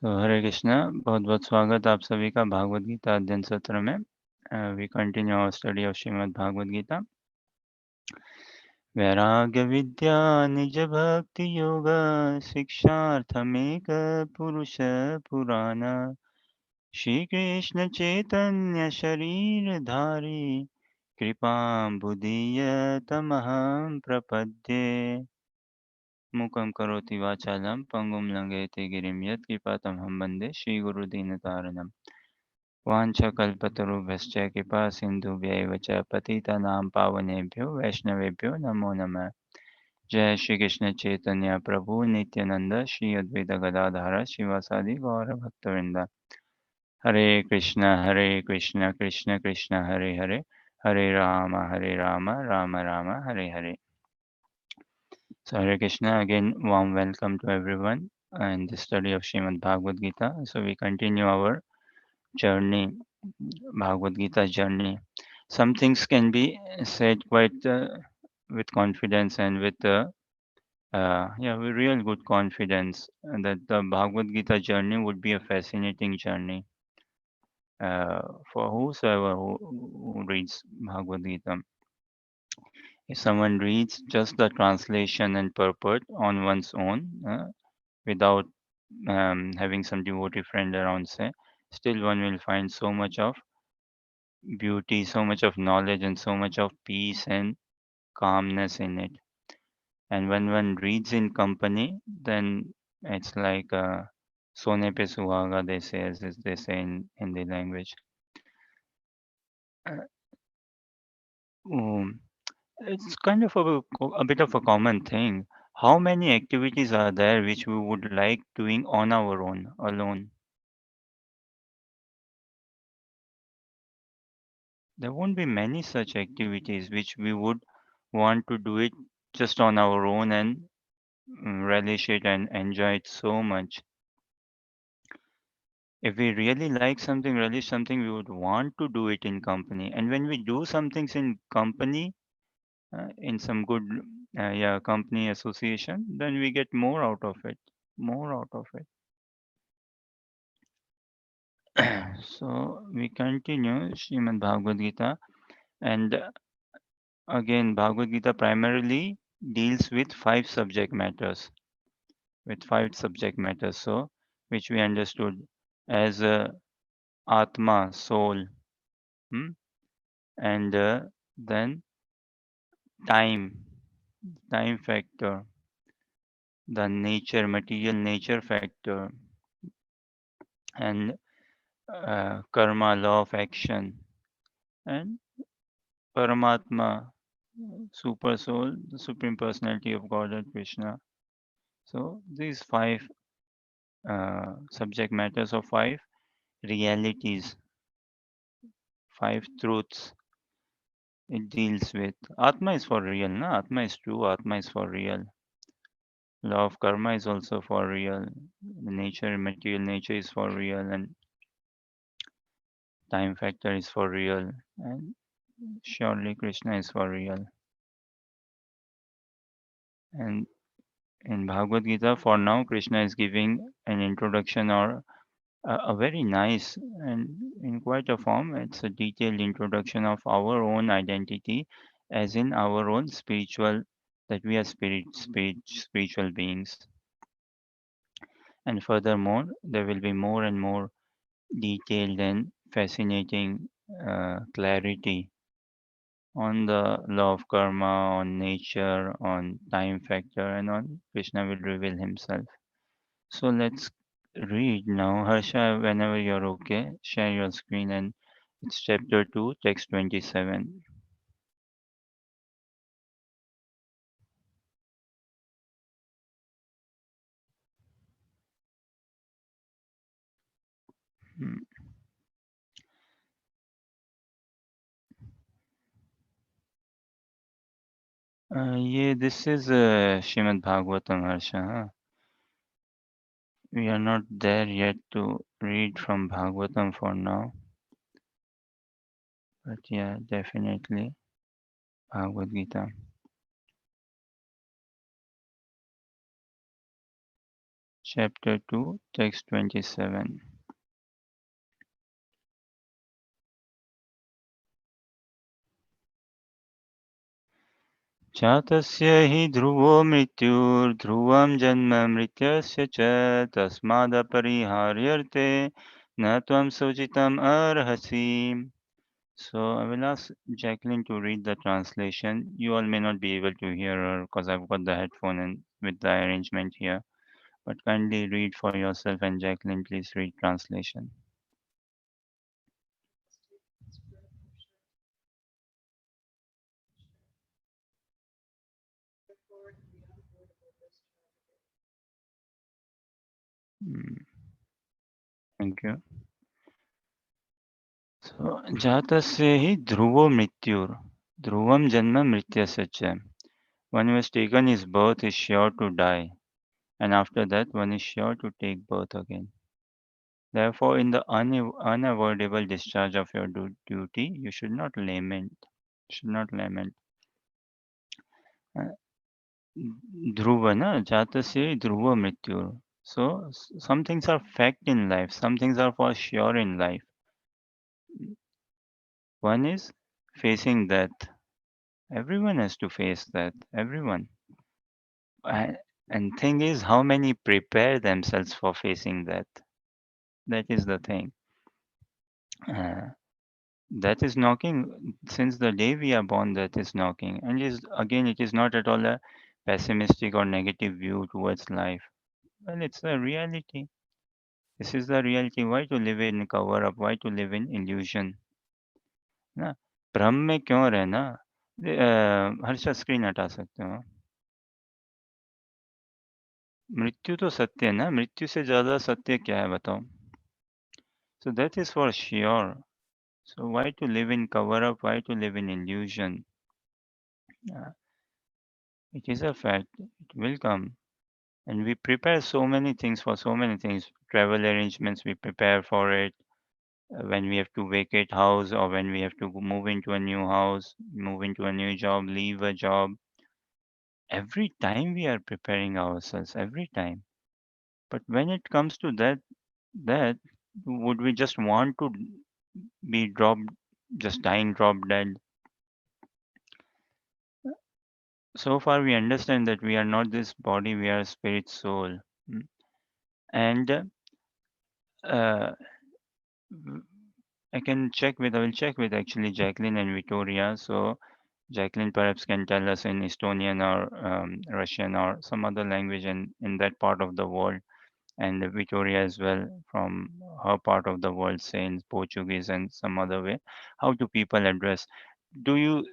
हरे कृष्णा, बहुत बहुत स्वागत आप सभी का भागवत गीता अध्ययन सत्र में। We continue our study of Shrimad Bhagavad Gita. वैराग्य विद्या निज भक्ति योग शिक्षार्थमेक पुरुष पुराण श्री कृष्ण चैतन्य शरीर धारी कृपां बुदीय तमहं प्रपद्ये। मूकं करोति वाचालं पंगुं लंघयते गिरिं यत्कृपातमहं वन्दे श्रीगुरुदीनतारिणम्। वाञ्छकल्पतरुभ्यश्च कृपा सिन्धुभ्यैव च पतितानां पावनेभ्यो वैष्णवेभ्यो नमो नमः। जय श्री कृष्ण चैतन्य प्रभु नित्यानंद श्री अद्वैत गदाधर शिवासादि गौर भक्तवृंद। हरे कृष्ण कृष्ण कृष्ण हरे हरे, हरे Ram Ram Ram Hare Hare. So Hare Krishna, again warm welcome to everyone in the study of Srimad Bhagavad Gita. So we continue our journey, Bhagavad Gita journey. Some things can be said quite with confidence and with real good confidence that the Bhagavad Gita journey would be a fascinating journey for whosoever who reads Bhagavad Gita. If someone reads just the translation and purport on one's own without having some devotee friend around, say, still one will find so much of beauty, so much of knowledge, and so much of peace and calmness in it. And when one reads in company, then it's like "sone pe suhaga," they say, as they say in Hindi language. Uh, um, it's kind of a bit of a common thing. How many activities are there which we would like doing on our own, alone? There won't be many such activities which we would want to do it just on our own and relish it and enjoy it so much. If we really like something, relish something, we would want to do it in company. And when we do some things in company, in some good company association, then we get more out of it. More out of it. So we continue Srimad Bhagavad Gita, and again Bhagavad Gita primarily deals with five subject matters. So which we understood as Atma, soul, hmm? and then time, time factor, the nature, material nature factor, and karma, law of action, and Paramatma, super soul, the supreme personality of Godhead Krishna. So these five subject matters or five realities, five truths it deals with. Atma is for real, na? Atma is true, Atma is for real. Law of karma is also for real. The nature, material nature is for real, and time factor is for real, and surely Krishna is for real. And in Bhagavad Gita, for now, Krishna is giving an introduction or a very nice and in quite a form, it's a detailed introduction of our own identity, as in our own spiritual, that we are spiritual beings. And furthermore, there will be more and more detailed and fascinating clarity on the law of karma, on nature, on time factor, and on Krishna will reveal himself. So let's read now. Harsha, whenever you're okay, share your screen, and it's chapter 2, text 27. Hmm. This is Shrimad Bhagavatam, Harsha. Huh? We are not there yet to read from Bhagavatam for now, but yeah, definitely Bhagavad Gita. Chapter 2, text 27. जातस्य हि ध्रुवो मृत्युर्ध्रुवं जन्म मृत्यस्य च तस्मादपरिहार्यर्थे न त्वं शोचितुम् अर्हसि. So I will ask Jacqueline to read the translation. You all may not be able to hear her because I've got the headphone and with the arrangement here. But kindly read for yourself, and Jacqueline, please read translation. Mm, thank you. So जातस्य हि ध्रुवो मृत्युर् ध्रुवं जन्म मृत्यस्य च. One who has taken his birth is sure to die, and after that one is sure to take birth again. Therefore, in the unavoidable discharge of your duty, you should not lament. Should not lament. Uh, Dhruva, na? Jatasya dhruva mrityu. So, some things are fact in life, some things are for sure in life. One is facing death. Everyone has to face that. Everyone. And, and thing is, how many prepare themselves for facing death? That is the thing. Uh, that is knocking since the day we are born. That is knocking, and is again, it is not at all a pessimistic or negative view towards life. Well, it's a reality. This is the reality. Why to live in cover up? Why to live in illusion? ना भ्रम में क्यों रहना? Harsha screen हटा सकते हो? मृत्यु तो सत्य है ना, मृत्यु से ज्यादा सत्य क्या है बताओ? So that is for sure. So why to live in cover up? Why to live in illusion? Uh, it is a fact. It will come. And we prepare so many things for so many things. Travel arrangements, we prepare for it. When we have to vacate house or when we have to move into a new house, move into a new job, leave a job. Every time we are preparing ourselves, every time. But when it comes to that would we just want to be dropped, just dying, drop dead? So far, we understand that we are not this body; we are spirit, soul. Mm. And uh, w- I will check with actually Jacqueline and Victoria. So Jacqueline perhaps can tell us in Estonian or Russian or some other language in that part of the world, and Victoria as well from her part of the world, say in Portuguese and some other way. How do people address? Do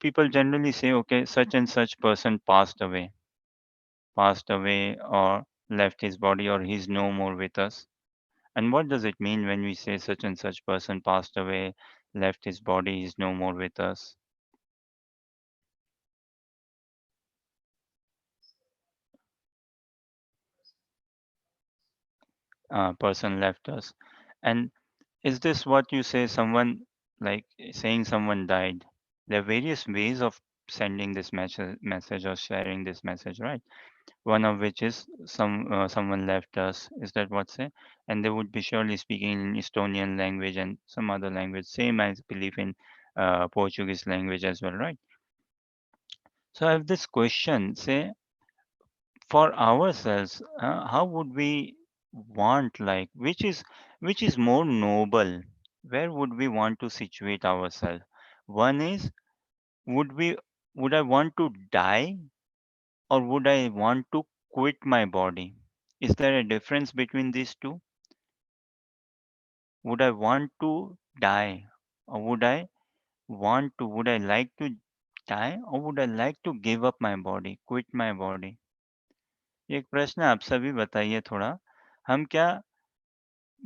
people generally say, okay, such and such person passed away, or left his body, or he's no more with us? And what does it mean when we say such and such person passed away, left his body, is no more with us? Person left us. And is this what you say, someone like saying someone died? There are various ways of sending this message or sharing this message, right? One of which is someone left us. Is that what say? And they would be surely speaking in Estonian language and some other language. Same I believe in Portuguese language as well, right? So I have this question. Say for ourselves, how would we want, like, which is more noble? Where would we want to situate ourselves? One is, would we would I want to die, or would I want to quit my body? Is there a difference between these two? Would I want to die, or would I like to die, or would I like to give up my body, quit my body? ये एक प्रश्न आप सभी बताइए थोड़ा। हम क्या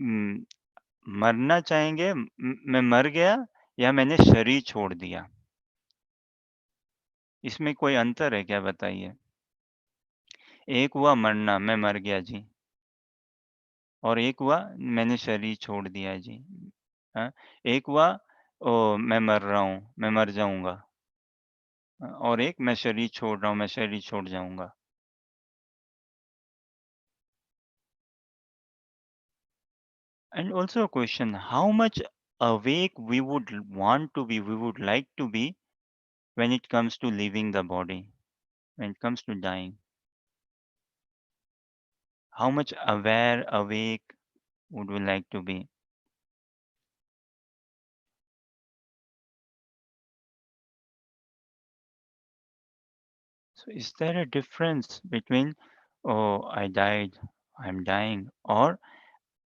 उम, मरना चाहेंगे? मैं मर गया या मैंने शरीर छोड़ दिया? इसमें कोई अंतर है क्या बताइए? एक हुआ मरना, मैं मर गया जी, और एक हुआ मैंने शरीर छोड़ दिया जी। हाँ, एक हुआ मैं मर रहा हूँ, मैं मर जाऊँगा, और एक मैं शरीर छोड़ रहा हूँ, मैं शरीर छोड़ जाऊँगा। And also a question, how much awake we would want to be, we would like to be when it comes to leaving the body, when it comes to dying. How much aware, awake would we like to be? So is there a difference between, oh, I died, I'm dying, or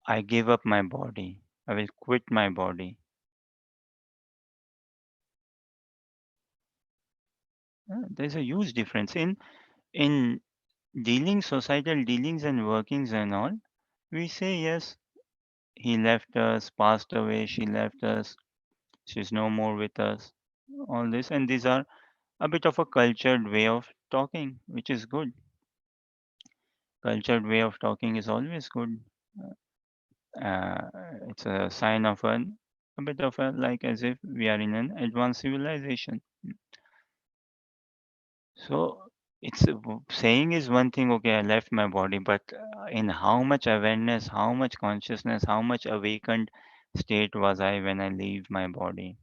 I gave up my body, I will quit my body? There's a huge difference in dealing, societal dealings and workings and all. We say yes, he left us, passed away, she left us, she's no more with us. All this, and these are a bit of a cultured way of talking, which is good. Cultured way of talking is always good. Uh, it's a sign of a bit of a like as if we are in an advanced civilization. So saying is one thing. Okay, I left my body, but in how much awareness, how much consciousness, how much awakened state was I when I leave my body,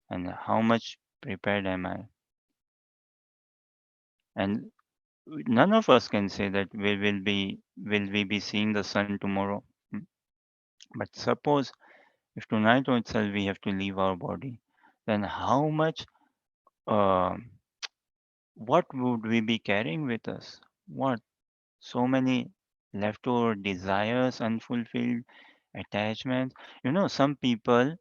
and how much prepared am I? And none of us can say that will we be seeing the sun tomorrow. Mm. But suppose if tonight itself we have to leave our body, then how much, uh, what would we be carrying with us? What? So many leftover desires, unfulfilled attachments. Some people,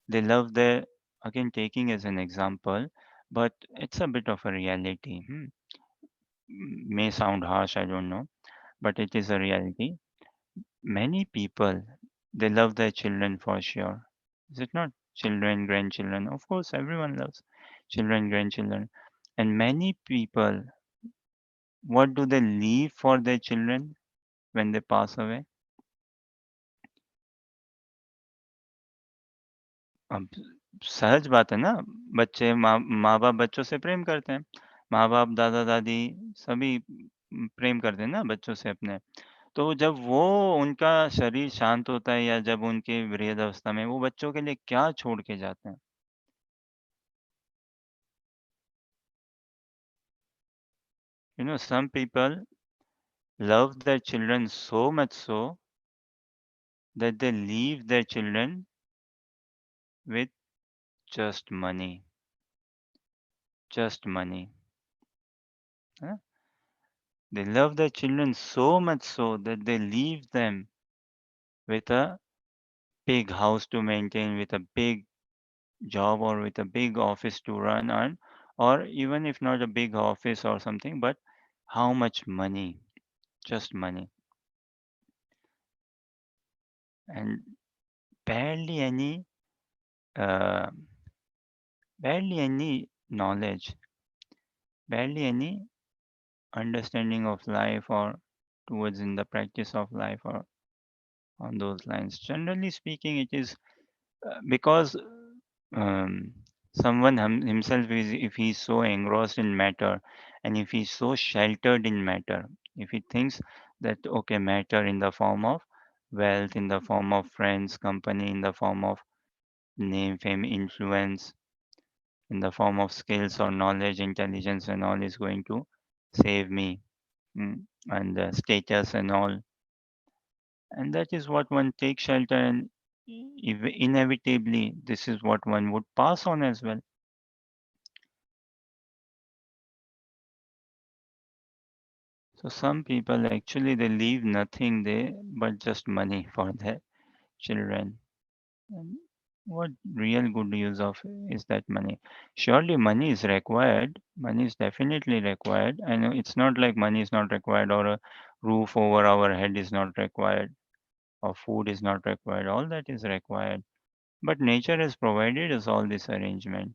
they love their, again taking as an example, but it's a bit of a reality. May sound harsh, I don't know, but it is a reality. Many people, they love their children for sure. Is it not? Children, grandchildren. Of course, everyone loves children, grandchildren. And many people, what do they leave for their children when they pass away? अब सहज बात है ना, बच्चे माँ बाप बच्चों से प्रेम करते हैं। माँ बाप, दादा दादी सभी प्रेम करते हैं ना बच्चों से अपने। तो जब वो उनका शरीर शांत होता है या जब उनके वृद्ध अवस्था में, वो बच्चों के लिए क्या छोड़ के जाते हैं? Some people love their children so much so that they leave their children with just money, just money. Huh? They love their children so much so that they leave them with a big house to maintain, with a big job or with a big office to run on, or even if not a big office or something, but how much money? Just money. And barely any, uh, barely any knowledge, barely any understanding of life or towards in the practice of life or on those lines. Generally speaking, it is because um, someone himself is, if he's so engrossed in matter and if he's so sheltered in matter, if he thinks that okay, matter in the form of wealth, in the form of friends, company, in the form of name, fame, influence, in the form of skills or knowledge, intelligence and all is going to save me, and status and all, and that is what one takes shelter, and inevitably this is what one would pass on as well. So some people actually they leave nothing there but just money for their children. And what real good use of is that money? Surely money is required. Money is definitely required. I know it's not like money is not required or a roof over our head is not required or food is not required. All that is required. But nature has provided us all this arrangement.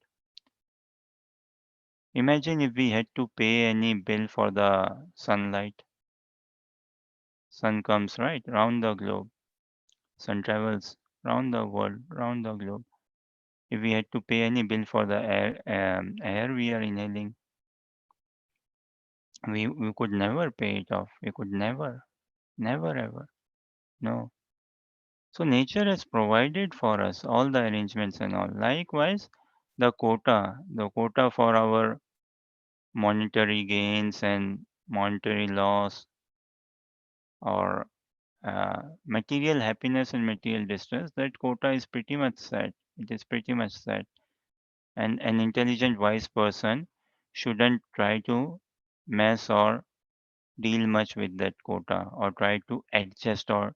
Imagine if we had to pay any bill for the sunlight. Sun comes right round the globe. Sun travels round the world, round the globe. If we had to pay any bill for the air we are inhaling, we could never pay it off. We could never. Never ever. No. So nature has provided for us all the arrangements and all. Likewise, the quota for our monetary gains and monetary loss or material happiness and material distress, that quota is pretty much set. It is pretty much set. And an intelligent, wise person shouldn't try to mess or deal much with that quota or try to adjust or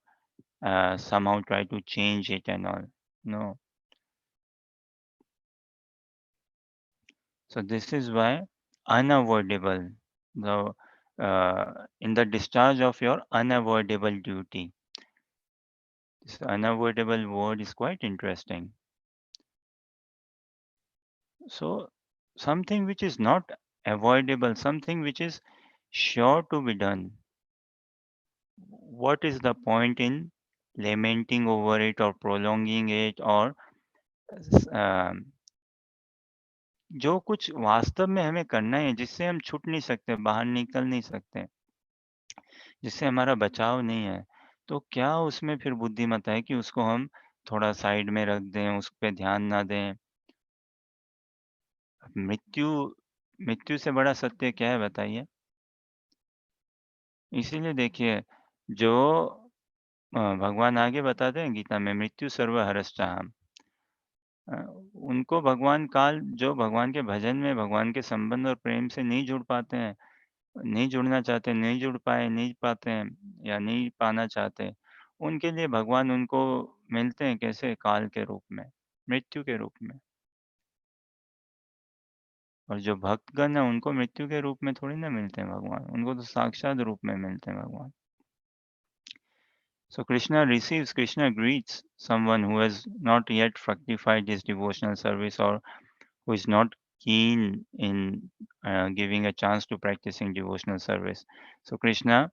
somehow try to change it and all. No. So this is why unavoidable, the in the discharge of your unavoidable duty. This unavoidable word is quite interesting. So something which is not avoidable, something which is sure to be done. What is the point in lamenting over it or prolonging it or um, जो कुछ वास्तव में हमें करना है जिससे हम छूट नहीं सकते, बाहर निकल नहीं सकते, जिससे हमारा बचाव नहीं है, तो क्या उसमें फिर बुद्धिमत्ता है कि उसको हम थोड़ा साइड में रख दें, उस पे ध्यान ना दें? मृत्यु मृत्यु से बड़ा सत्य क्या है बताइए? इसीलिए देखिए जो भगवान आगे बताते हैं गीता में मृत्यु सर्वहरश्चाहम। अ, उनको भगवान काल जो भगवान के भजन में भगवान के संबंध और प्रेम से नहीं जुड़ पाते हैं, नहीं जुड़ना चाहते, नहीं जुड़ पाए, नहीं पाते हैं या नहीं पाना चाहते, उनके लिए भगवान उनको मिलते हैं कैसे? काल के रूप में, मृत्यु के रूप में। और जो भक्तगण हैं उनको मृत्यु के रूप में थोड़ी ना मिलते हैं भगवान, उनको तो साक्षात रूप में मिलते हैं भगवान। So Krishna greets someone who has not yet fructified his devotional service or who is not keen in giving a chance to practicing devotional service. So Krishna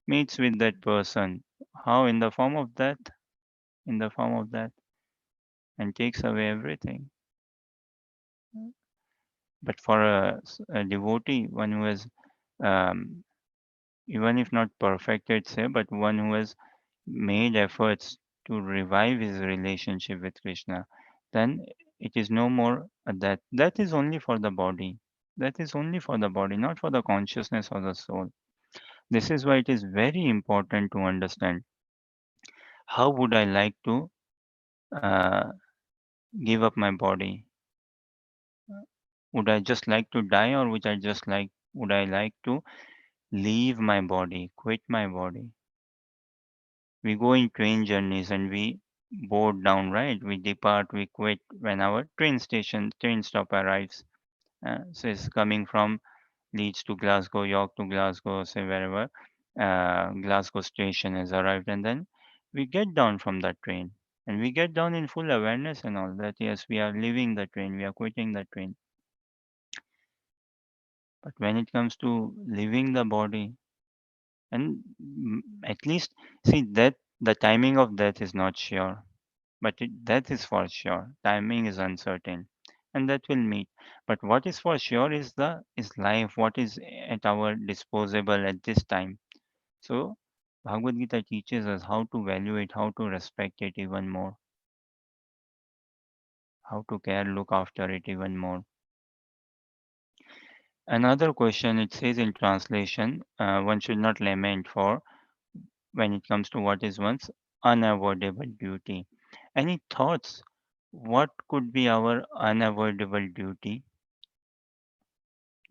meets with that person. How? In the form of death? In the form of death, and takes away everything. But for a devotee, one who has, um, even if not perfected, say, but one who has made efforts to revive his relationship with Krishna, then it is no more a death. Death is only for the body. That is only for the body, not for the consciousness or the soul. This is why it is very important to understand how would I like to uh, give up my body? Would I just like to die, or would I like to leave my body, quit my body? We go in train journeys and we board down, right? We depart, we quit when our train stop arrives. So it's coming from Leeds to Glasgow, York to Glasgow, say wherever Glasgow station has arrived, and then we get down from that train. And we get down in full awareness and all that. Yes, we are leaving the train, we are quitting the train. But when it comes to leaving the body, and at least see that the timing of death is not sure, but death is for sure. Timing is uncertain, and that will meet. But what is for sure is life. What is at our disposable at this time. So Bhagavad Gita teaches us how to value it, how to respect it even more, how to care, look after it even more. Another question it says in translation, one should not lament for when it comes to what is one's unavoidable duty. Any thoughts? What could be our unavoidable duty?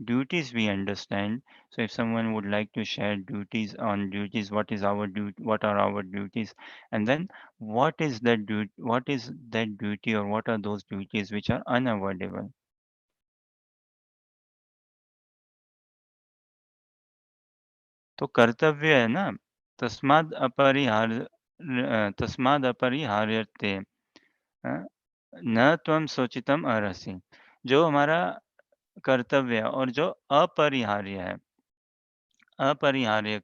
Duties we understand. So if someone would like to share duties, what are our duties? And then what is that duty or what are those duties which are unavoidable? तो कर्तव्य है ना, तस्माद अपरिहार्यते अ, न त्वं सोचितम अर्हसि। जो हमारा कर्तव्य है और जो अपरिहार्य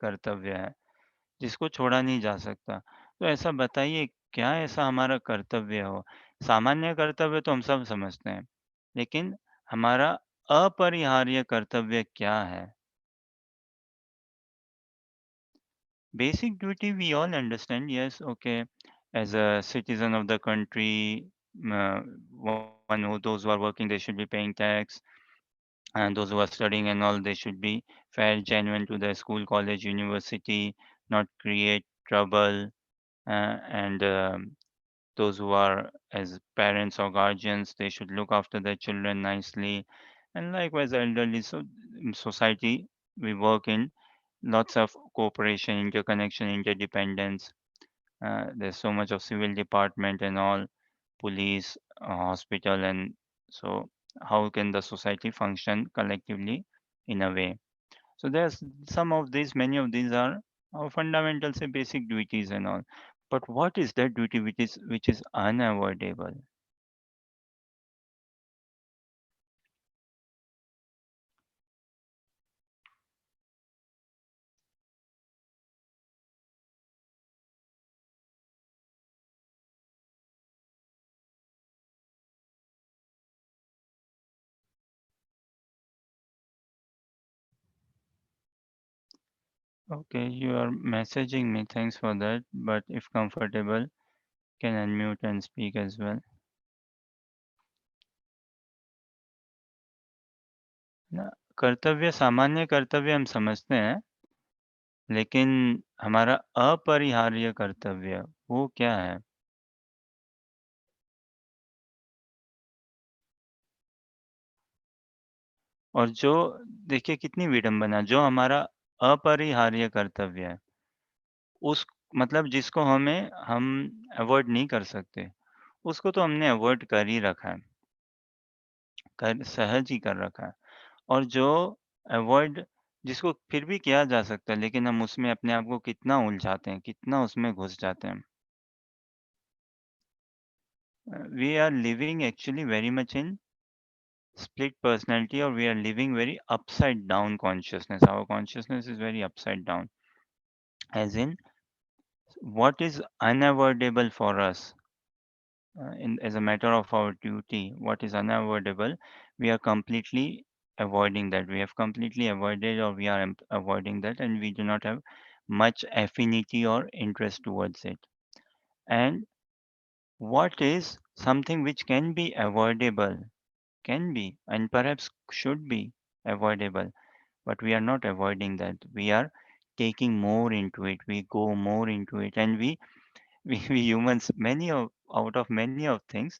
कर्तव्य है, जिसको छोड़ा नहीं जा सकता। तो ऐसा बताइए क्या ऐसा हमारा कर्तव्य हो? सामान्य कर्तव्य तो हम सब समझते हैं, लेकिन हमारा अपरिहार्य कर्तव्य क्या है? Basic duty we all understand, yes, okay. As a citizen of the country, uh, those who are working, they should be paying tax, and those who are studying and all, they should be fair, genuine to the school, college, university, not create trouble, and those who are as parents or guardians, they should look after their children nicely, and likewise elderly. So in society, we work in lots of cooperation, interconnection, interdependence. There's so much of civil department and all, police, hospital, and so how can the society function collectively in a way? So there's some of these, many of these are our fundamental, say, basic duties and all. But what is that duty which is unavoidable? Okay, you are messaging me. Thanks for that. But if comfortable, can unmute and speak as well. ना, कर्तव्य सामान्य कर्तव्य हम समझते हैं, लेकिन हमारा अपरिहार्य कर्तव्य वो क्या है? और जो देखिए कितनी विडंबना, जो हमारा अपरिहार्य कर्तव्य है, उस मतलब जिसको हम अवॉइड नहीं कर सकते, उसको तो हमने अवॉइड कर ही रखा है, कर सहज ही कर रखा है। और जो अवॉइड जिसको फिर भी किया जा सकता है, लेकिन हम उसमें अपने आप को कितना उलझाते हैं, कितना उसमें घुस जाते हैं। We are living actually very much in split personality, or we are living very upside down consciousness. Our consciousness is very upside down, as in what is unavoidable for us, as a matter of our duty, what is unavoidable, we are completely avoiding that. We have completely avoided, or we are avoiding that, and we do not have much affinity or interest towards it. And what is something which can be avoidable, can be, and perhaps should be avoidable, but we are not avoiding that. We are taking more into it. We go more into it, and we humans, many of out of many of things,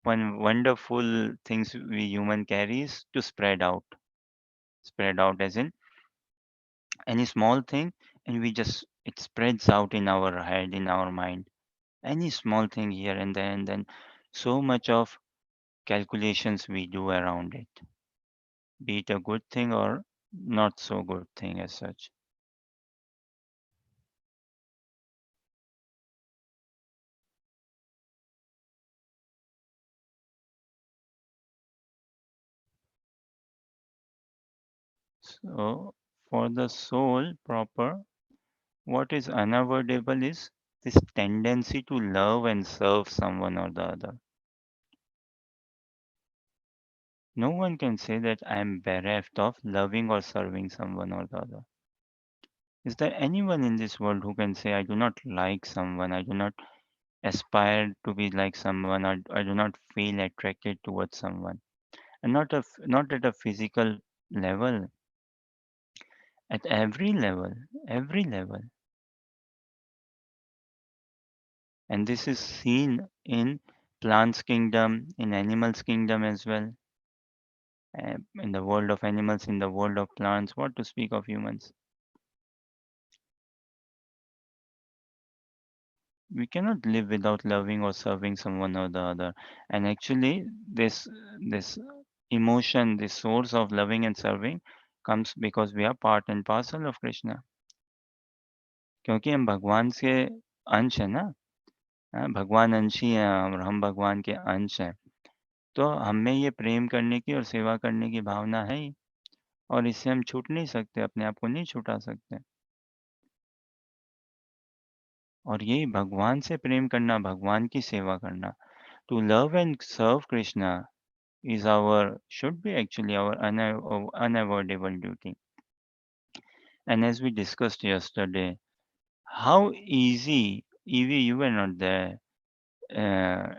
one wonderful things we human carry is to spread out, as in any small thing, and we just it spreads out in our head, in our mind, any small thing here and there, and then so much of calculations we do around it, be it a good thing or not so good thing as such. So for the soul proper, what is unavoidable is this tendency to love and serve someone or the other. No one can say that I am bereft of loving or serving someone or the other. Is there anyone in this world who can say, I do not like someone, I do not aspire to be like someone, or I do not feel attracted towards someone? And not at a physical level, at every level. And this is seen in plants kingdom, in animals kingdom as well, in the world of animals, in the world of plants, what to speak of humans. We cannot live without loving or serving someone or the other. And actually this emotion, this source of loving and serving comes because we are part and parcel of Krishna, क्योंकि हम भगवान के अंश है ना। भगवान अंश ही हैं और हम भगवान के अंश हैं, तो हम में ये प्रेम करने की और सेवा करने की भावना है ही, और इससे हम छूट नहीं सकते, अपने आप को नहीं छुटा सकते। और यही भगवान से प्रेम करना, भगवान की सेवा करना, to love and serve Krishna is our should be actually our unavoidable duty. And as we discussed yesterday, How easy, Evie, you were not there. Uh,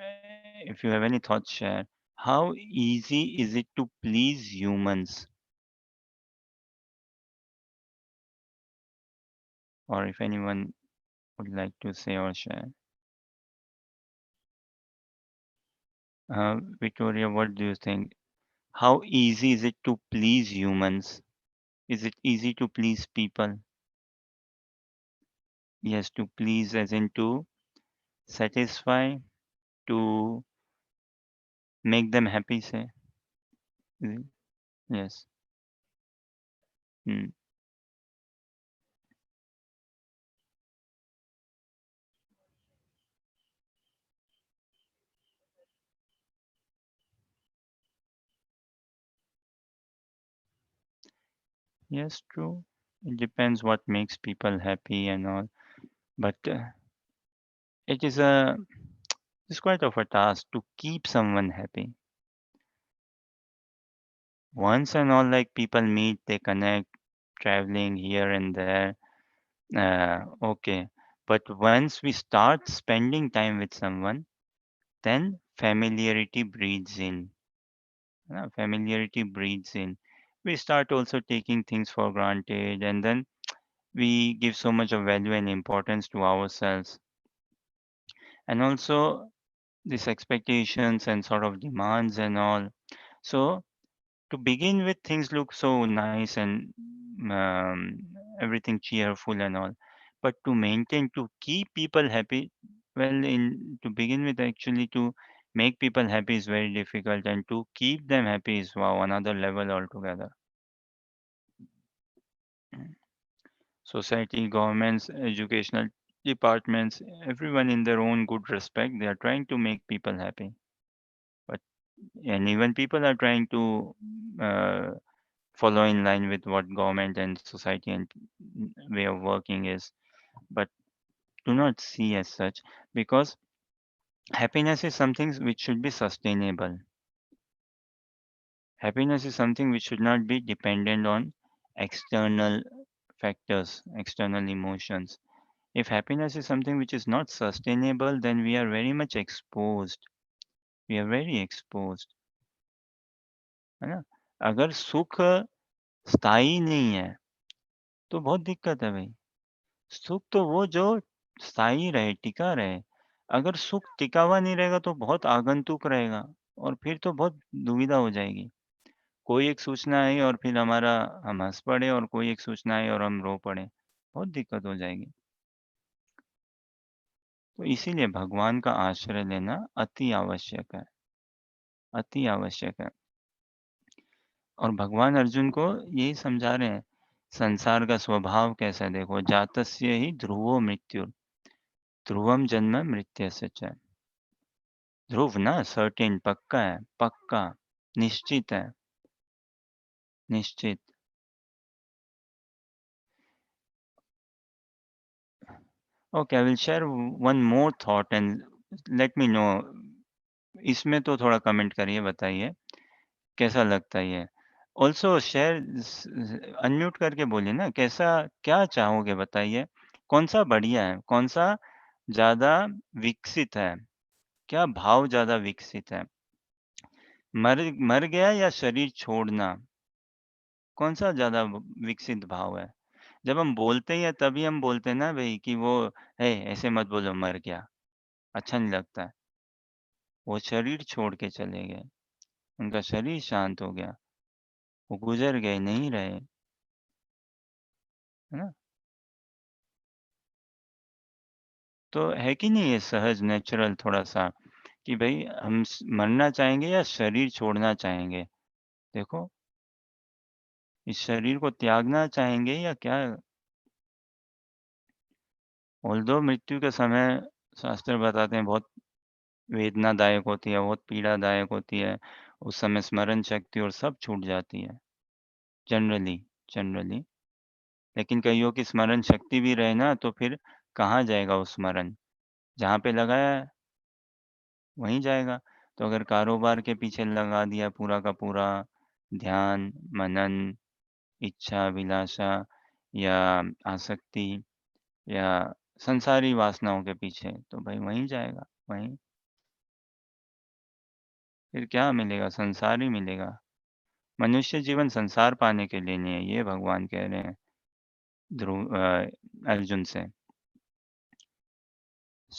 if you have any thoughts, share. How easy is it to please humans? Or if anyone would like to say or share. Victoria, what do you think? How easy is it to please humans? Is it easy to please people? Yes, to please as in to satisfy, to make them happy, say. Is it? Yes. Hmm. Yes, true. It depends what makes people happy and all. But it is it's quite of a task to keep someone happy. Once and all, like people meet, they connect, traveling here and there. Okay. But once we start spending time with someone, then familiarity breeds in. Familiarity breeds in. We start also taking things for granted, and then we give so much of value and importance to ourselves. And also, these expectations and sort of demands and all. So, to begin with, things look so nice and everything cheerful and all. But to maintain, to keep people happy, well, in to begin with, actually, to make people happy is very difficult, and to keep them happy is wow, another level altogether. Society, governments, educational departments, everyone in their own good respect, they are trying to make people happy. But and even people are trying to uh, follow in line with what government and society and way of working is, but do not see as such, because happiness is something which should be sustainable. Happiness is something which should not be dependent on external factors, external emotions. If happiness is something which is not sustainable, then we are very much exposed. We are very exposed, है ना? अगर सुख स्थायी नहीं है तो बहुत दिक्कत है भाई. सुख तो वो जो स्थायी रहे, टिका रहे. अगर सुख टिका हुआ नहीं रहेगा तो बहुत आगंतुक रहेगा और फिर तो बहुत दुविधा हो जाएगी. कोई एक सूचना आई और फिर हमारा हम हँस पड़े और कोई एक सूचना आई और हम रो पड़े. बहुत दिक्कत हो जाएगी. तो इसीलिए भगवान का आश्रय लेना अति आवश्यक है, अति आवश्यक है. और भगवान अर्जुन को यही समझा रहे हैं. संसार का स्वभाव कैसा है देखो, जातस्य ही ध्रुवो मृत्यु, ध्रुवम जन्म मृत्यस्य च. ध्रुव ना सर्टेन, पक्का है, पक्का, निश्चित है, निश्चित. Okay, I will share one more thought and let me know. इसमें तो थोड़ा कमेंट करिए, बताइए कैसा लगता है ये. ऑल्सो शेयर, अनम्यूट करके बोलिए ना, कैसा, क्या चाहोगे बताइए. कौन सा बढ़िया है, कौन सा ज़्यादा विकसित है, क्या भाव ज़्यादा विकसित है, मर मर गया या शरीर छोड़ना, कौन सा ज़्यादा विकसित भाव है. जब हम बोलते हैं या तभी हम बोलते हैं ना भई कि वो, "हे! ऐसे मत बोलो, मर गया।" अच्छा नहीं लगता है। वो शरीर छोड़ के चले गए, उनका शरीर शांत हो गया, वो गुज़र गए, नहीं रहे, है ना? तो है कि नहीं ये सहज नेचुरल थोड़ा-सा कि भई हम मरना चाहेंगे या शरीर छोड़ना चाहेंगे? देखो, इस शरीर को त्यागना चाहेंगे या क्या? ऑल्दो मृत्यु के समय शास्त्र बताते हैं बहुत वेदनादायक होती है, बहुत पीड़ादायक होती है। उस समय स्मरण शक्ति और सब छूट जाती है, जनरली जनरली। लेकिन कइयों की स्मरण शक्ति भी रहे ना, तो फिर कहाँ जाएगा वो स्मरण? जहाँ पे लगाया है, वहीं जाएगा। तो अगर कारोबार के पीछे लगा दिया पूरा का पूरा ध्यान, मनन, इच्छा, अभिलाषा या आसक्ति, या संसारी वासनाओं के पीछे, तो भाई वहीं जाएगा, वहीं। फिर क्या मिलेगा? संसार ही मिलेगा। मनुष्य जीवन संसार पाने के लिए नहीं है, ये भगवान कह रहे हैं अर्जुन से।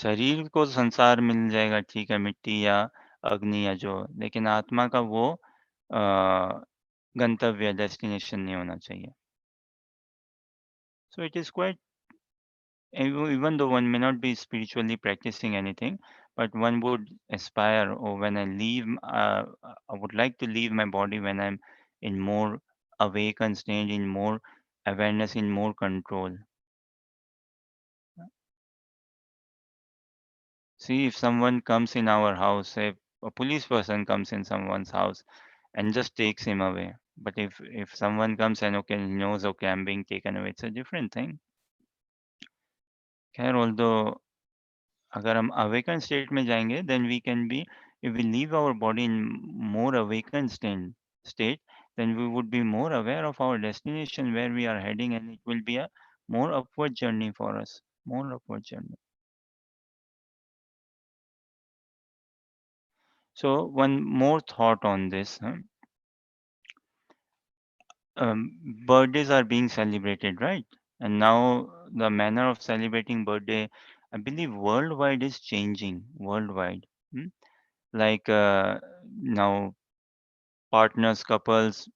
शरीर को संसार मिल जाएगा, ठीक है, मिट्टी या अग्नि या जो, लेकिन आत्मा का वो गंतव्य, डेस्टिनेशन नहीं होना चाहिए। So it is quite, even though one may not be spiritually practicing anything, but one would aspire, or when I leave, I would like to leave my body when I'm in more awakened stage, in more awareness, in more control. See, if someone comes in our house, if a police person comes in someone's house and just takes him away. But if someone comes and okay, he knows, okay, I'm being taken away, it's a different thing. खैर, although अगर हम awakened state में जाएंगे, then we can be, if we leave our body in more awakened state, then we would be more aware of our destination, where we are heading, and it will be a more upward journey for us, more upward journey. So one more thought on this. Birthdays are being celebrated, right? And now the manner of celebrating birthday, I believe worldwide is changing. Worldwide, hmm? Like now, partners, couples,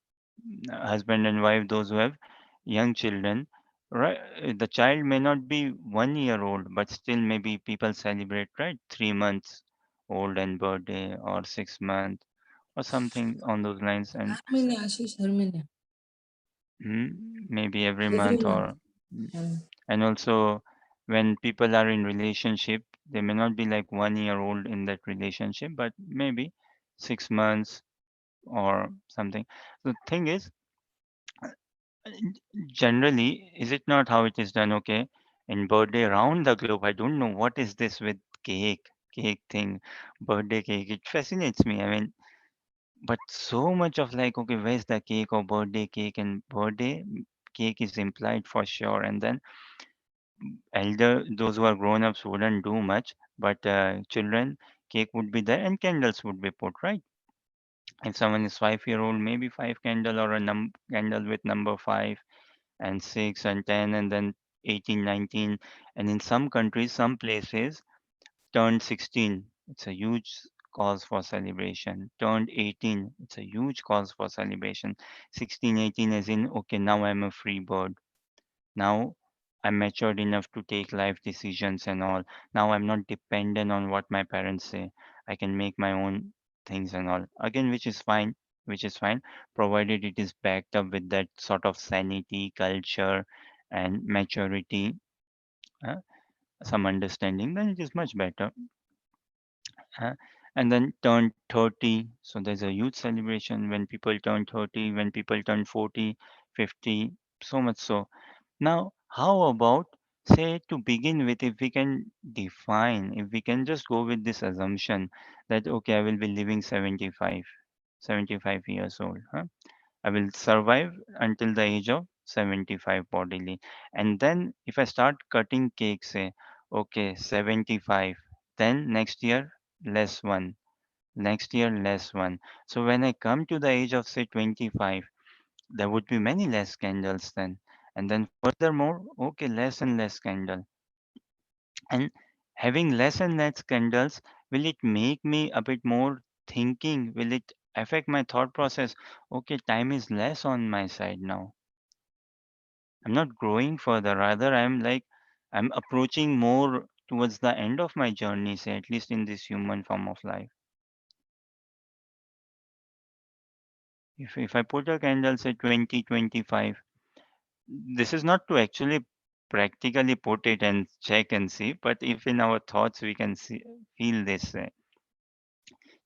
husband and wife, those who have young children, right? The child may not be 1 year old, but still maybe people celebrate, right? 3 months old and birthday, or 6 months, or something on those lines, and हर महीने आशीष, हर महीने, maybe every every month, month. or and also when people are in relationship, they may not be like 1 year old in that relationship, but maybe 6 months or something. The thing is, generally, is it not how it is done? Okay, in birthday around the globe, I don't know what is this with cake thing, birthday cake. It fascinates me. I mean, but so much of like, okay, where's the cake, or birthday cake, and birthday cake is implied for sure, and then those who are grown ups wouldn't do much, but children, cake would be there and candles would be put, right? If someone is 5 year old, maybe five candle, or a candle with number 5 and 6 and 10, and then 18, 19, and in some countries, some places, turned 16, it's a huge cause for celebration. Turned 18, it's a huge cause for celebration. 16, 18, as in, okay, now I'm a free bird. Now I'm matured enough to take life decisions and all. Now I'm not dependent on what my parents say. I can make my own things and all. Again, which is fine, provided it is backed up with that sort of sanity, culture, and maturity, uh, some understanding, then it is much better. Uh, and then turn 30. So there's a huge celebration when people turn 30, when people turn 40, 50, so much so. Now, how about, say, to begin with, if we can define, if we can just go with this assumption that, okay, I will be living 75 years old. Huh? I will survive until the age of 75 bodily. And then if I start cutting cake, say, okay, 75, then next year, less one. Next year, less one. So when I come to the age of, say, 25, there would be many less candles then. And then furthermore, okay, less and less candle. And having less and less candles, will it make me a bit more thinking? Will it affect my thought process? Okay, time is less on my side now. I'm not growing further. Rather, I'm approaching more towards the end of my journey, say, at least in this human form of life. If I put a candle, say 2025, this is not to actually practically put it and check and see, but if in our thoughts we can feel this.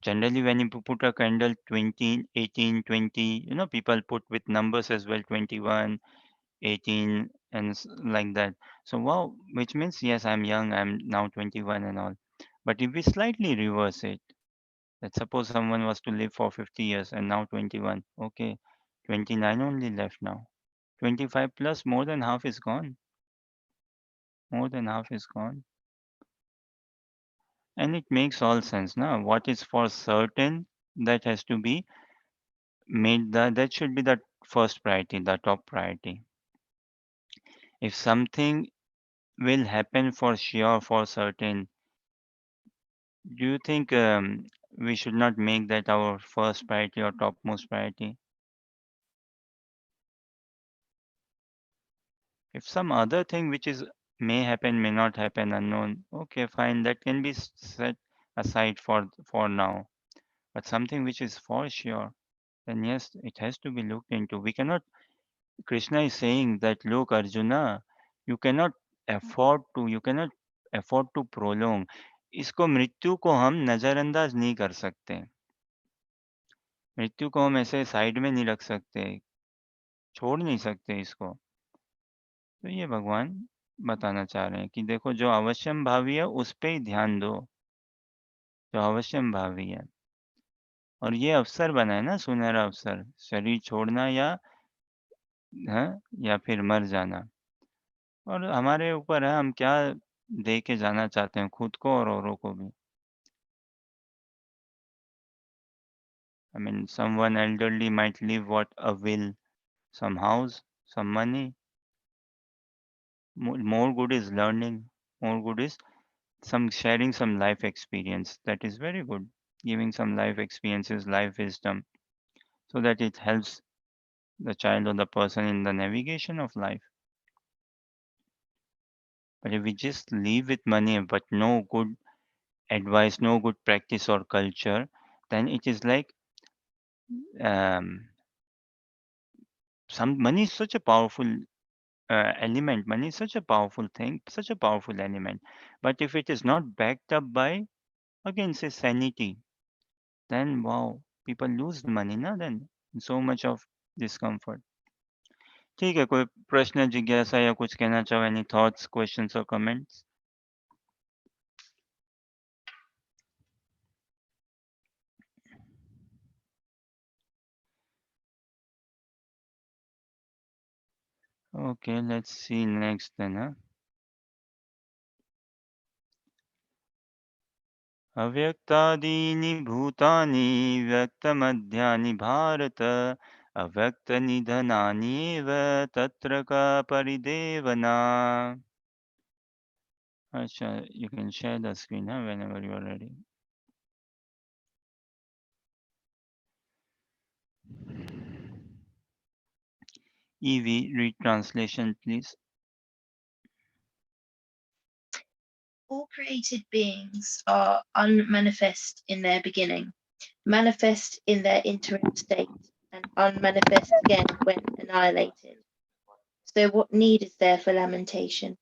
Generally, when you put a candle 20, 18, 20, people put with numbers as well, 21, 18, and like that. So, wow, which means, yes, I'm young, I'm now 21 and all. But if we slightly reverse it, let's suppose someone was to live for 50 years and now 21, okay, 29 only left now. 25 plus, more than half is gone. More than half is gone. And it makes all sense now. What is for certain, that has to be made, that should be the first priority, the top priority. If something will happen for sure, for certain, do you think we should not make that our first priority or topmost priority? If some other thing which is may happen, may not happen, unknown, okay, fine, that can be set aside for now. But something which is for sure, then yes, it has to be looked into. We cannot. Krishna is saying that, look, Arjuna, you cannot you cannot afford to prolong. इसको मृत्यु को हम नजरअंदाज नहीं कर सकते. मृत्यु को हम ऐसे साइड में नहीं रख सकते, छोड़ नहीं सकते इसको. तो ये भगवान बताना चाह रहे हैं कि देखो, जो अवश्यम भावी है उस पे ही ध्यान दो, जो अवश्यम भावी है. और ये अवसर बना है ना, सुनहरा अवसर, शरीर छोड़ना है, या फिर मर जाना. और हमारे ऊपर है, हम क्या दे के जाना चाहते हैं, खुद को और औरों को भी. I mean, someone elderly might leave what, a will, some house, some money. More good is learning. More good is some sharing some life experience. That is very good. Giving some life experiences, life wisdom, so that it helps the child or the person in the navigation of life. But if we just leave with money but no good advice, no good practice or culture, then it is like, um, some money is such a powerful element. Money is such a powerful thing, such a powerful element. But if it is not backed up by, again, say, sanity, then wow, people lose money na then. So much of discomfort. ठीक है, कोई प्रश्न, जिज्ञासा या कुछ कहना चाहो? Any thoughts, questions or comments? Okay, let's see next then. Huh? अव्यक्तादीनि भूतानि व्यक्तमध्यानि भारत अव्यक्तनिधनानि एव तत्र का परिदेवना. Acha, you can share the screen, huh, whenever you are ready. EV, read translation, please. All created beings are unmanifest in their beginning, manifest in their interim state, and unmanifest again when annihilated. So what need is there for lamentation?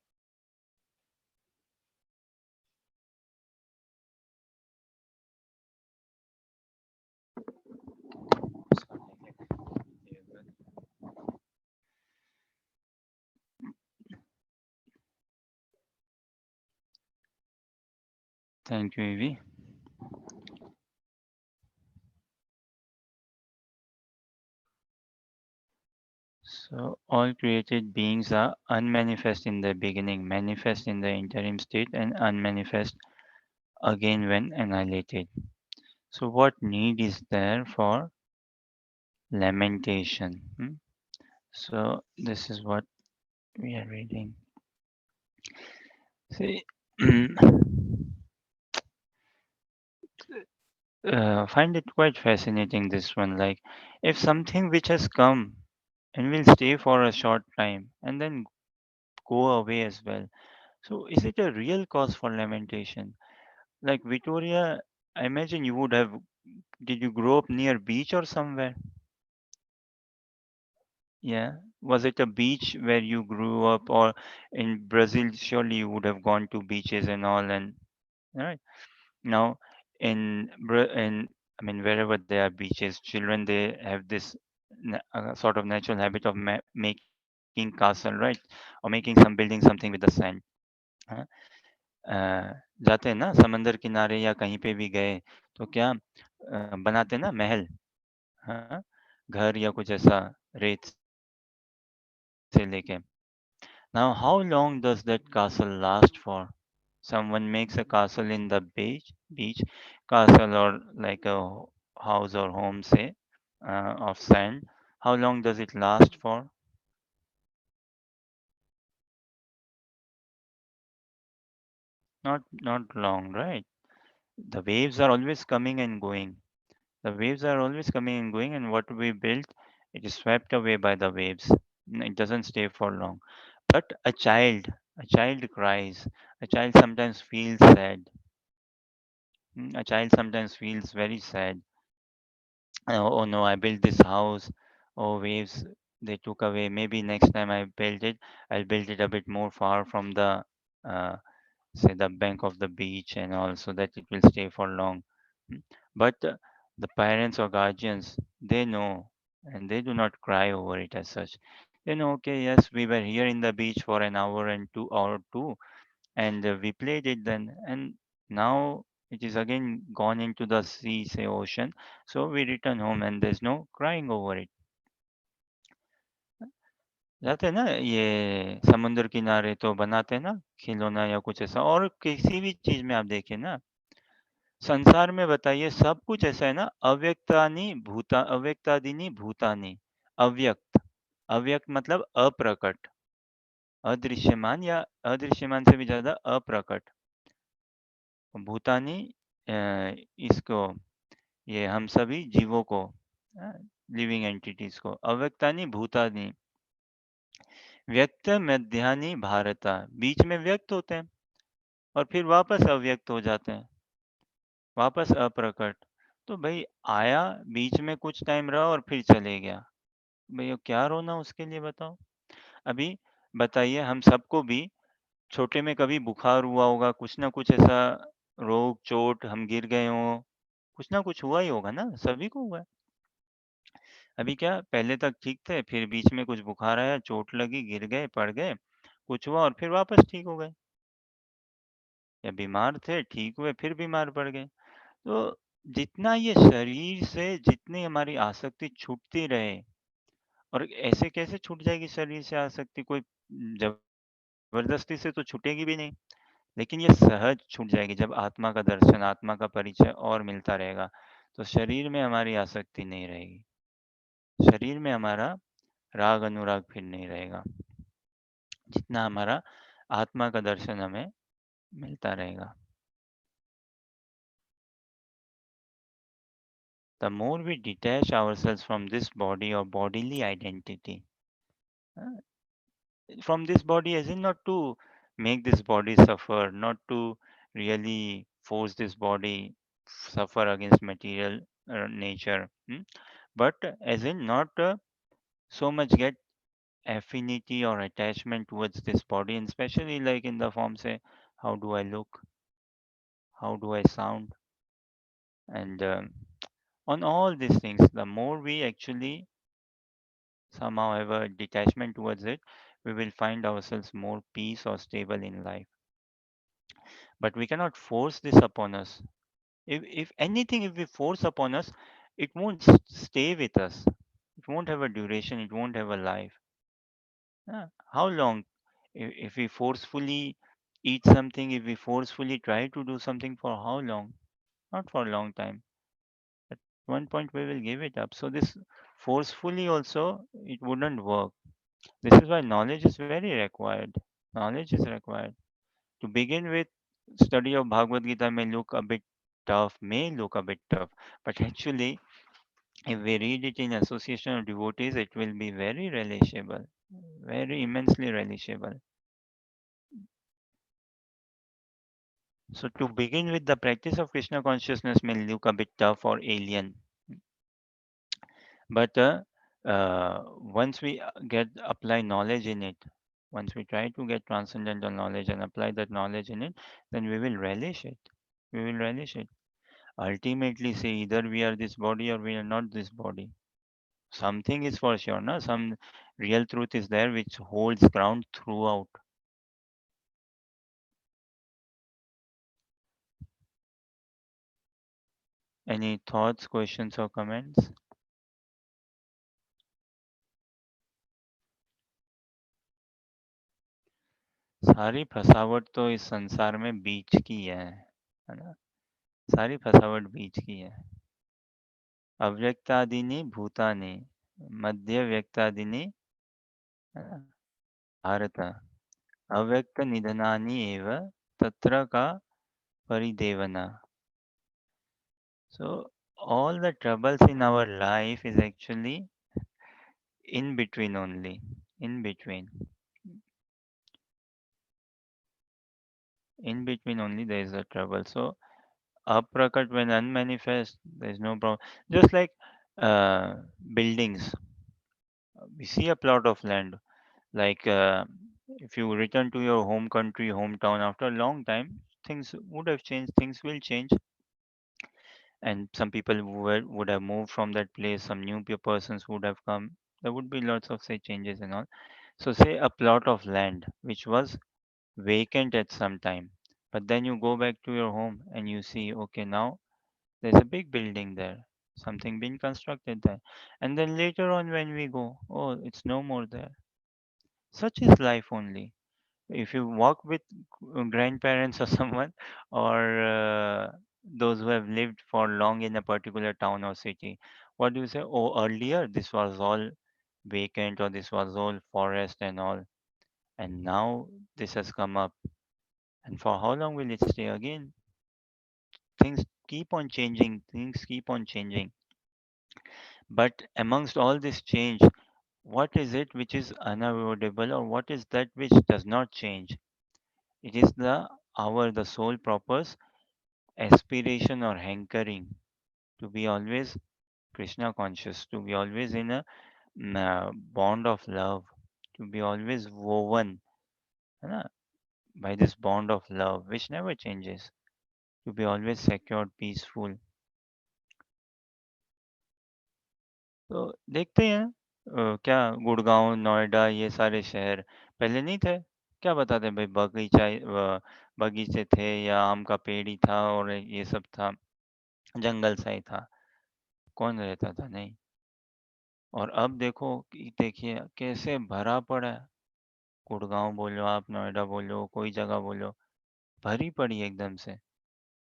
Thank you, EV. So, all created beings are unmanifest in the beginning, manifest in the interim state, and unmanifest again when annihilated. So, what need is there for lamentation? So, this is what we are reading. See, find it quite fascinating, this one. Like, if something which has come and will stay for a short time and then go away as well. So, is it a real cause for lamentation? Like Victoria, I imagine you would have. Did you grow up near beach or somewhere? Yeah. Was it a beach where you grew up, or in Brazil? Surely you would have gone to beaches and all. And right now, in I mean, wherever there are beaches, children, they have this sort of natural habit of making castle, right, or making some building something with the sand. हाँ, जाते हैं ना समंदर किनारे या कहीं पे भी गए, तो क्या बनाते हैं ना महल, हाँ, घर या कुछ ऐसा रेत से लेके. Now Now, how long does that castle last for? Someone makes a castle in the beach castle or like a house or home, say, of sand. How long does it last for? Not long, right? The waves are always coming and going. The waves are always coming and going, and what we built, it is swept away by the waves. It doesn't stay for long. But a child cries. A child sometimes feels sad. A child sometimes feels very sad. Oh no, I built this house. Oh, waves, they took away. Maybe next time I build it, I'll build it a bit more far from the, uh, say, the bank of the beach and all, so that it will stay for long. Mm. But the parents or guardians, they know, and they do not cry over it as such. They know, okay, yes, we were here in the beach for an hour and 2 hour, and we played it then, and now it is again gone into the sea, say ocean. So we return home, and there's no crying over it. जाते हैं ना ये समुद्र किनारे तो बनाते हैं ना खिलौना या कुछ ऐसा, और किसी भी चीज में आप देखिए ना, संसार में बताइए सब कुछ ऐसा है ना, अव्यक्तादीनी भूतानी, अव्यक्त, अव्यक्त मतलब अप्रकट, अदृश्यमान या अदृश्यमान से भी ज्यादा अप्रकट, भूतानी, इसको, ये हम सभी जीवों को, लिविंग एंटिटीज को, अव्यक्तानि भूतानि, व्यक्त मध्यानि भारता, बीच में व्यक्त होते हैं और फिर वापस अव्यक्त हो जाते हैं, वापस अप्रकट। तो भाई आया, बीच में कुछ टाइम रहा और फिर चले गया। भैया क्या रोना उसके लिए, बताओ। अभी बताइए, हम सबको भी छोटे में कभी बुखार हुआ होगा, कुछ ना कुछ ऐसा रोग चोट, हम गिर गए हों, कुछ ना कुछ हुआ ही होगा ना, सभी को हुआ है। अभी क्या, पहले तक ठीक थे, फिर बीच में कुछ बुखार आया, चोट लगी, गिर गए, पड़ गए, कुछ हुआ और फिर वापस ठीक हो गए, या बीमार थे, ठीक हुए, फिर बीमार पड़ गए। तो जितना ये शरीर से जितनी हमारी आसक्ति छूटती रहे, और ऐसे कैसे छूट जाएगी शरीर से आसक्ति, कोई जबरदस्ती से तो छूटेगी भी नहीं, लेकिन ये सहज छूट जाएगी जब आत्मा का दर्शन, आत्मा का परिचय और मिलता रहेगा, तो शरीर में हमारी आसक्ति नहीं रहेगी, शरीर में हमारा राग अनुराग फिर नहीं रहेगा, जितना हमारा आत्मा का दर्शन हमें मिलता रहेगा। The more we detach ourselves from this body or bodily identity, uh, from this body, as in not to make this body suffer, not to really force this body suffer against material nature, but as in not so much get affinity or attachment towards this body, and especially like in the form, say, how do I look, how do I sound, and on all these things, the more we actually somehow have a detachment towards it, we will find ourselves more peace or stable in life. But we cannot force this upon us. If anything, if we force upon us, it won't stay with us. It won't have a duration. It won't have a life. How long? If we forcefully eat something, if we forcefully try to do something, for how long? Not for a long time. At one point, we will give it up. So this forcefully also, it wouldn't work. This is why knowledge is very required. Knowledge is required. To begin with, study of Bhagavad Gita may look a bit tough, but actually, if we read it in association of devotees, it will be very relishable, very immensely relishable. So, to begin with, the practice of Krishna consciousness may look a bit tough or alien, but once we get apply knowledge in it, once we try to get transcendental knowledge and apply that knowledge in it, then we will relish it. We will relish it. Ultimately, say either we are this body or we are not this body. Something is for sure, na? Some real truth is there which holds ground throughout. Any thoughts, questions, or comments? सारी फसावट तो इस संसार में बीच की है ना? सारी फसावट बीच की है। अव्यक्तादीनि भूतानि मध्य व्यक्तादीनि है ना? भारत अव्यक्त निधनानि एव तत्र का परिदेवना. So all the troubles in our life is actually in between only. In between. In between only there is a trouble. So aprakat when unmanifest, there is no problem. Just like buildings. We see a plot of land. Like if you return to your home country, hometown after a long time, things would have changed. Things will change. And some people would have moved from that place. Some new persons would have come. There would be lots of say changes and all. So say a plot of land which was vacant at some time, but then you go back to your home and you see, okay, now there's a big building there, something being constructed there. And then later on when we go, oh, it's no more there. Such is life only. If you walk with grandparents or someone, or those who have lived for long in a particular town or city, what do you say? Oh, earlier this was all vacant, or this was all forest and all, and now this has come up. And for how long will it stay again? Things keep on changing, things keep on changing. But amongst all this change, what is it which is unavoidable, or what is that which does not change? It is the soul purpose, aspiration or hankering to be always Krishna conscious, to be always in a bond of love, to be always woven है ना, by this bond of love which never changes, to be always secured, peaceful. तो देखते हैं क्या गुड़गांव, नोएडा ये सारे शहर पहले नहीं थे? क्या बताते भाई, बगीचे थे या आम का पेड़ ही था और ये सब था, जंगल सा ही था, कौन रहता था? नहीं। और अब देखो कि देखिए कैसे भरा पड़ा है। गुड़गांव बोलो आप, नोएडा बोलो, कोई जगह बोलो, भरी पड़ी है एकदम से।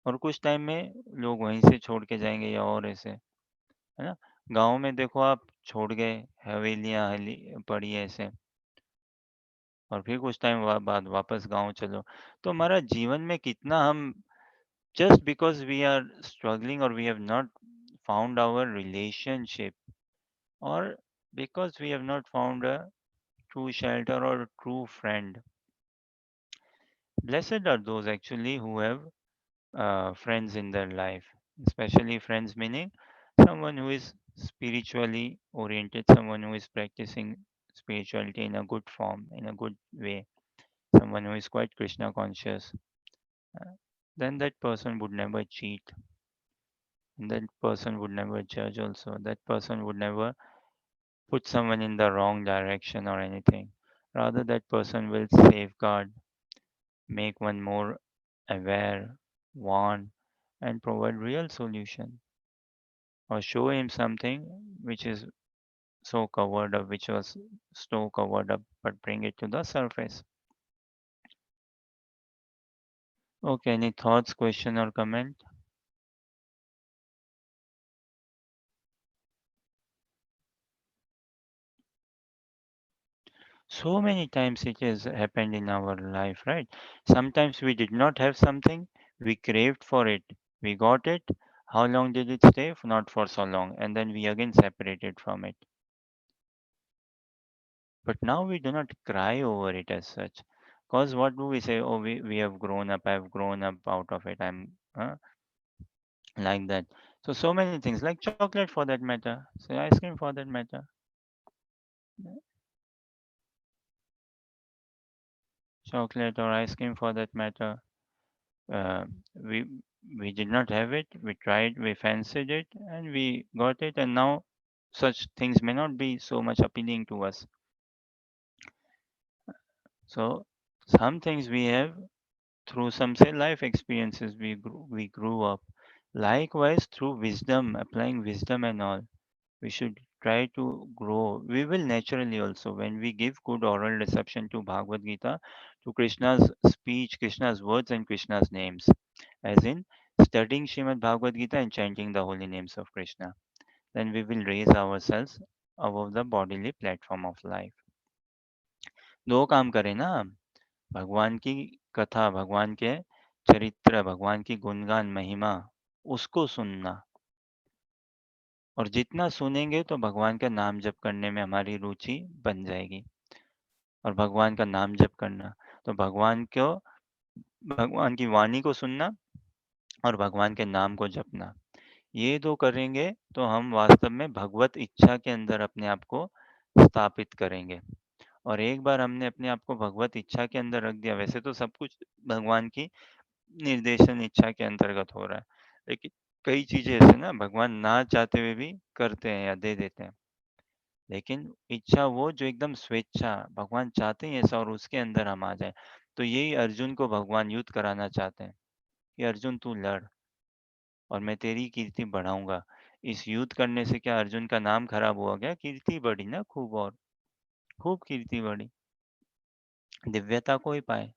और कुछ टाइम में लोग वहीं से छोड़ के जाएंगे या और ऐसे, है ना? गाँव में देखो आप, छोड़ गए, हवेलियाँ हली पड़ी है ऐसे, और फिर कुछ टाइम बाद वापस गाँव चलो। तो हमारा जीवन में कितना हम just because we are struggling और we have not found our relationship, or because we have not found a true shelter or a true friend. Blessed are those actually who have friends in their life, especially friends meaning someone who is spiritually oriented, someone who is practicing spirituality in a good form, in a good way, someone who is quite Krishna conscious. uh, then that person would never cheat, and that person would never judge also, that person would never put someone in the wrong direction or anything. Rather, that person will safeguard, make one more aware, warn, and provide real solution, or show him something which is so covered up, which was so covered up, but bring it to the surface. Okay, any thoughts, question, or comment? So many times it has happened in our life, right? Sometimes we did not have something, we craved for it, we got it. How long did it stay? Not for so long, and then we again separated from it. But now we do not cry over it as such. Because what do we say? Oh, we have grown up, I've grown up out of it, I'm like that. So many things, like chocolate for that matter, say ice cream for that matter. Chocolate or ice cream for that matter. uh, we we did not have it, we tried, we fancied it, and we got it, and now such things may not be so much appealing to us. So some things we have through some say life experiences, we grew up. Likewise through wisdom, applying wisdom and all, we should try to grow, we will naturally also, when we give good oral reception to Bhagavad Gita, to Krishna's speech, Krishna's words, and Krishna's names, as in studying Srimad Bhagavad Gita and chanting the holy names of Krishna, then we will raise ourselves above the bodily platform of life. दो काम करें ना हम, भगवान की कथा, भगवान के चरित्र, भगवान की गुणगान महिमा, उसको सुनना, और जितना सुनेंगे तो भगवान का नाम जप करने में हमारी रुचि बन जाएगी। और भगवान का नाम जप करना, तो भगवान की वाणी को सुनना और भगवान के नाम को जपना, ये दो करेंगे तो हम वास्तव में भगवत इच्छा के अंदर अपने आप को स्थापित करेंगे। और एक बार हमने अपने आप को भगवत इच्छा के अंदर रख दिया, वैसे तो सब कुछ भगवान की निर्देशन इच्छा के अंतर्गत हो रहा है, लेकिन कई चीजें ऐसे ना भगवान ना चाहते हुए भी करते हैं या दे देते हैं, लेकिन इच्छा वो जो एकदम स्वेच्छा, भगवान चाहते हैं ऐसा और उसके अंदर हम आ जाए। तो यही अर्जुन को भगवान युद्ध कराना चाहते हैं कि अर्जुन तू लड़ और मैं तेरी कीर्ति बढ़ाऊंगा। इस युद्ध करने से क्या अर्जुन का नाम खराब हुआ क्या? कीर्ति बढ़ी ना खूब, और खूब कीर्ति बढ़ी, दिव्यता को ही पाए।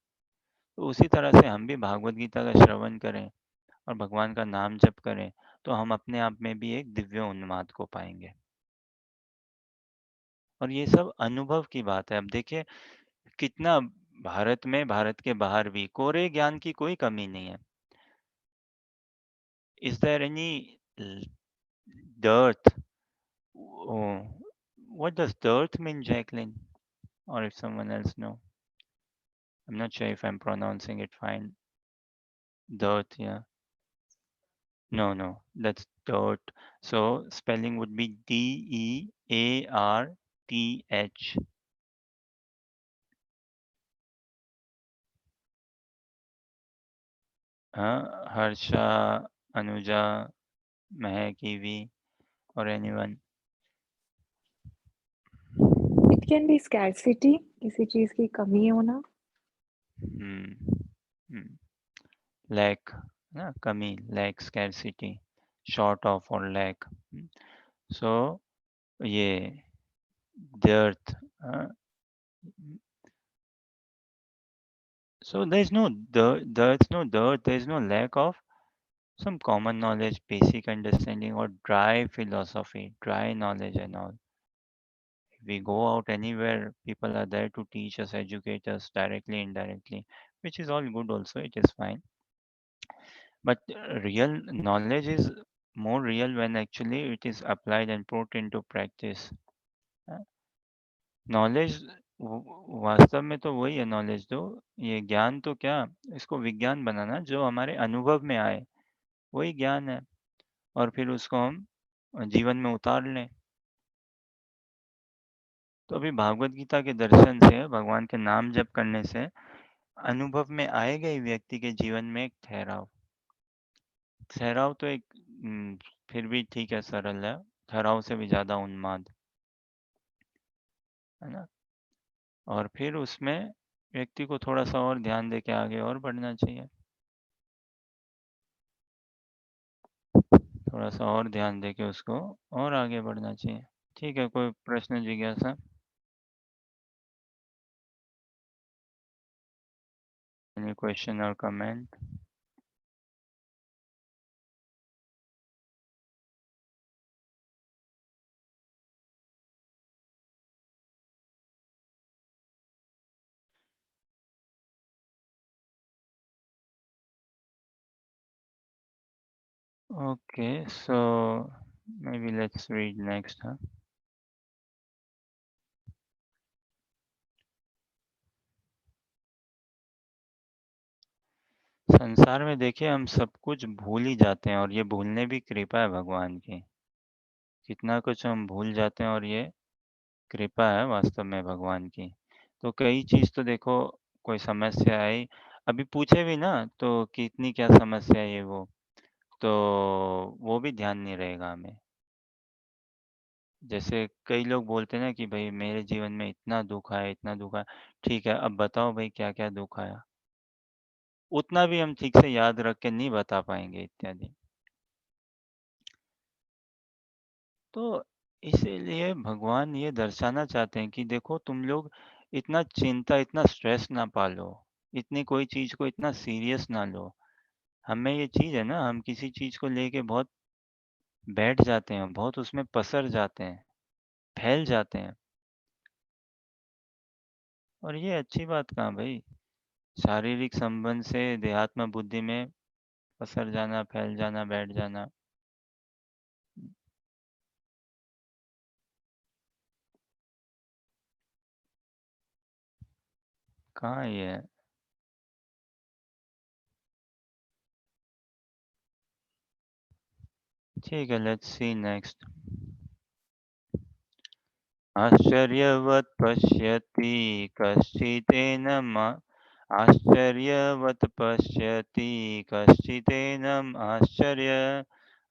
तो उसी तरह से हम भी भागवत गीता का श्रवण करें और भगवान का नाम जप करें, तो हम अपने आप में भी एक दिव्य उन्माद को पाएंगे। और ये सब अनुभव की बात है। अब देखिए कितना भारत में, भारत के बाहर भी कोरे ज्ञान की कोई कमी नहीं है। Is there any dearth? Oh, what does dearth mean, Jacqueline? Or if someone else know, I'm not sure if I'm pronouncing it fine. Dearth, yeah. No, no, that's dirt. So spelling would be Dearth. Harsha, Anuja, Mehak, Evie, or anyone. It can be scarcity, किसी चीज की कमी होना। Hmm. Hmm. Lack, kami, lack, scarcity, short of or lack. So ये dearth. So there's no dearth, there's no lack of some common knowledge, basic understanding, or dry philosophy, dry knowledge and all. If we go out anywhere, people are there to teach us, educate us directly, indirectly, which is all good also, it is fine. But real knowledge is more real when actually it is applied and put into practice. Knowledge वास्तव में तो वही है knowledge, तो ये ज्ञान तो क्या, इसको विज्ञान बनाना, जो हमारे अनुभव में आए वही ज्ञान है, और फिर उसको हम जीवन में उतार लें। तो अभी भागवत गीता के दर्शन से, भगवान के नाम जप करने से अनुभव में आएगा ही व्यक्ति के जीवन में एक ठहराव। ठहराव तो एक फिर भी ठीक है, सरल है, ठहराव से भी ज्यादा उन्माद है ना। और फिर उसमें व्यक्ति को थोड़ा सा और ध्यान दे के आगे और बढ़ना चाहिए, थोड़ा सा और ध्यान दे के उसको और आगे बढ़ना चाहिए। ठीक है, कोई प्रश्न जिज्ञासा? एनी क्वेश्चन और comment? Okay, so maybe let's read next, huh? संसार में देखिए हम सब कुछ भूल ही जाते हैं, और ये भूलने भी कृपा है भगवान की। कितना कुछ हम भूल जाते हैं और ये कृपा है वास्तव में भगवान की। तो कई चीज तो देखो, कोई समस्या आई, अभी पूछे भी ना तो कितनी क्या समस्या है ये वो, तो वो भी ध्यान नहीं रहेगा हमें। जैसे कई लोग बोलते हैं ना कि भाई मेरे जीवन में इतना दुख आया, इतना दुख आया। ठीक है, अब बताओ भाई क्या क्या दुख आया, उतना भी हम ठीक से याद रख के नहीं बता पाएंगे इत्यादि। तो इसीलिए भगवान ये दर्शाना चाहते हैं कि देखो तुम लोग इतना चिंता, इतना स्ट्रेस ना पालो, इतनी कोई चीज़ को इतना सीरियस ना लो। हमें ये चीज़ है ना, हम किसी चीज़ को लेके बहुत बैठ जाते हैं, बहुत उसमें पसर जाते हैं, फैल जाते हैं। और ये अच्छी बात कहाँ भाई? शारीरिक संबंध से देहात्म बुद्धि में पसर जाना, फैल जाना, बैठ जाना। कहाँ ये है? ठीक है, लेट्स सी नेक्स्ट। आश्चर्यवत् पश्यति कश्चिदेनम् आश्चर्यवत् पश्यति कश्चिदेनम्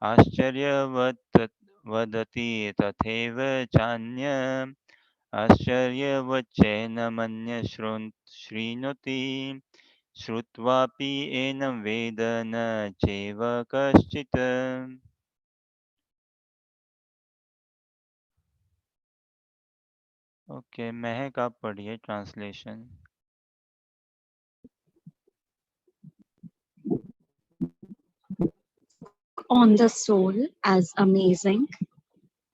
आश्चर्यवत् वदति तथैव चान्य आश्चर्यवच्चैनमन्य शृणोति श्रुत्वापि एनं वेद न चैव कश्चित्। ओके, महक आप पढ़िए translation. On the soul as amazing.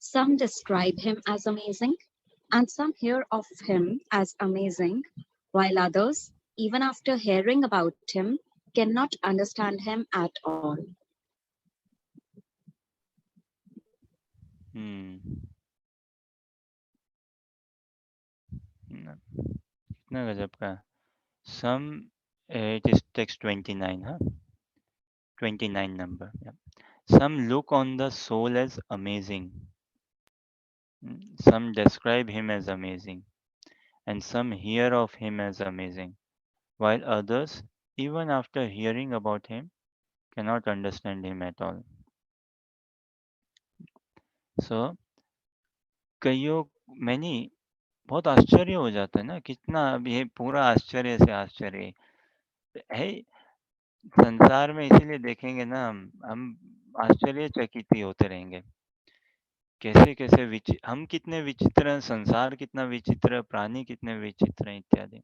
Some describe him as amazing, and some hear of him as amazing, while others, even after hearing about him, cannot understand him at all. कितना गजब का। सम it is text 29, हाँ, 29 number. Yeah. Some look on the soul as amazing. Some describe him as amazing, and some hear of him as amazing, while others, even after hearing about him, cannot understand him at all. So, कईयों many बहुत आश्चर्य हो जाता है ना, कितना अब ये पूरा आश्चर्य से आश्चर्य है संसार में। इसीलिए देखेंगे ना, हम आश्चर्यचकित ही होते रहेंगे। कैसे कैसे हम कितने विचित्र हैं, संसार कितना विचित्र, प्राणी कितने विचित्र हैं, इत्यादि।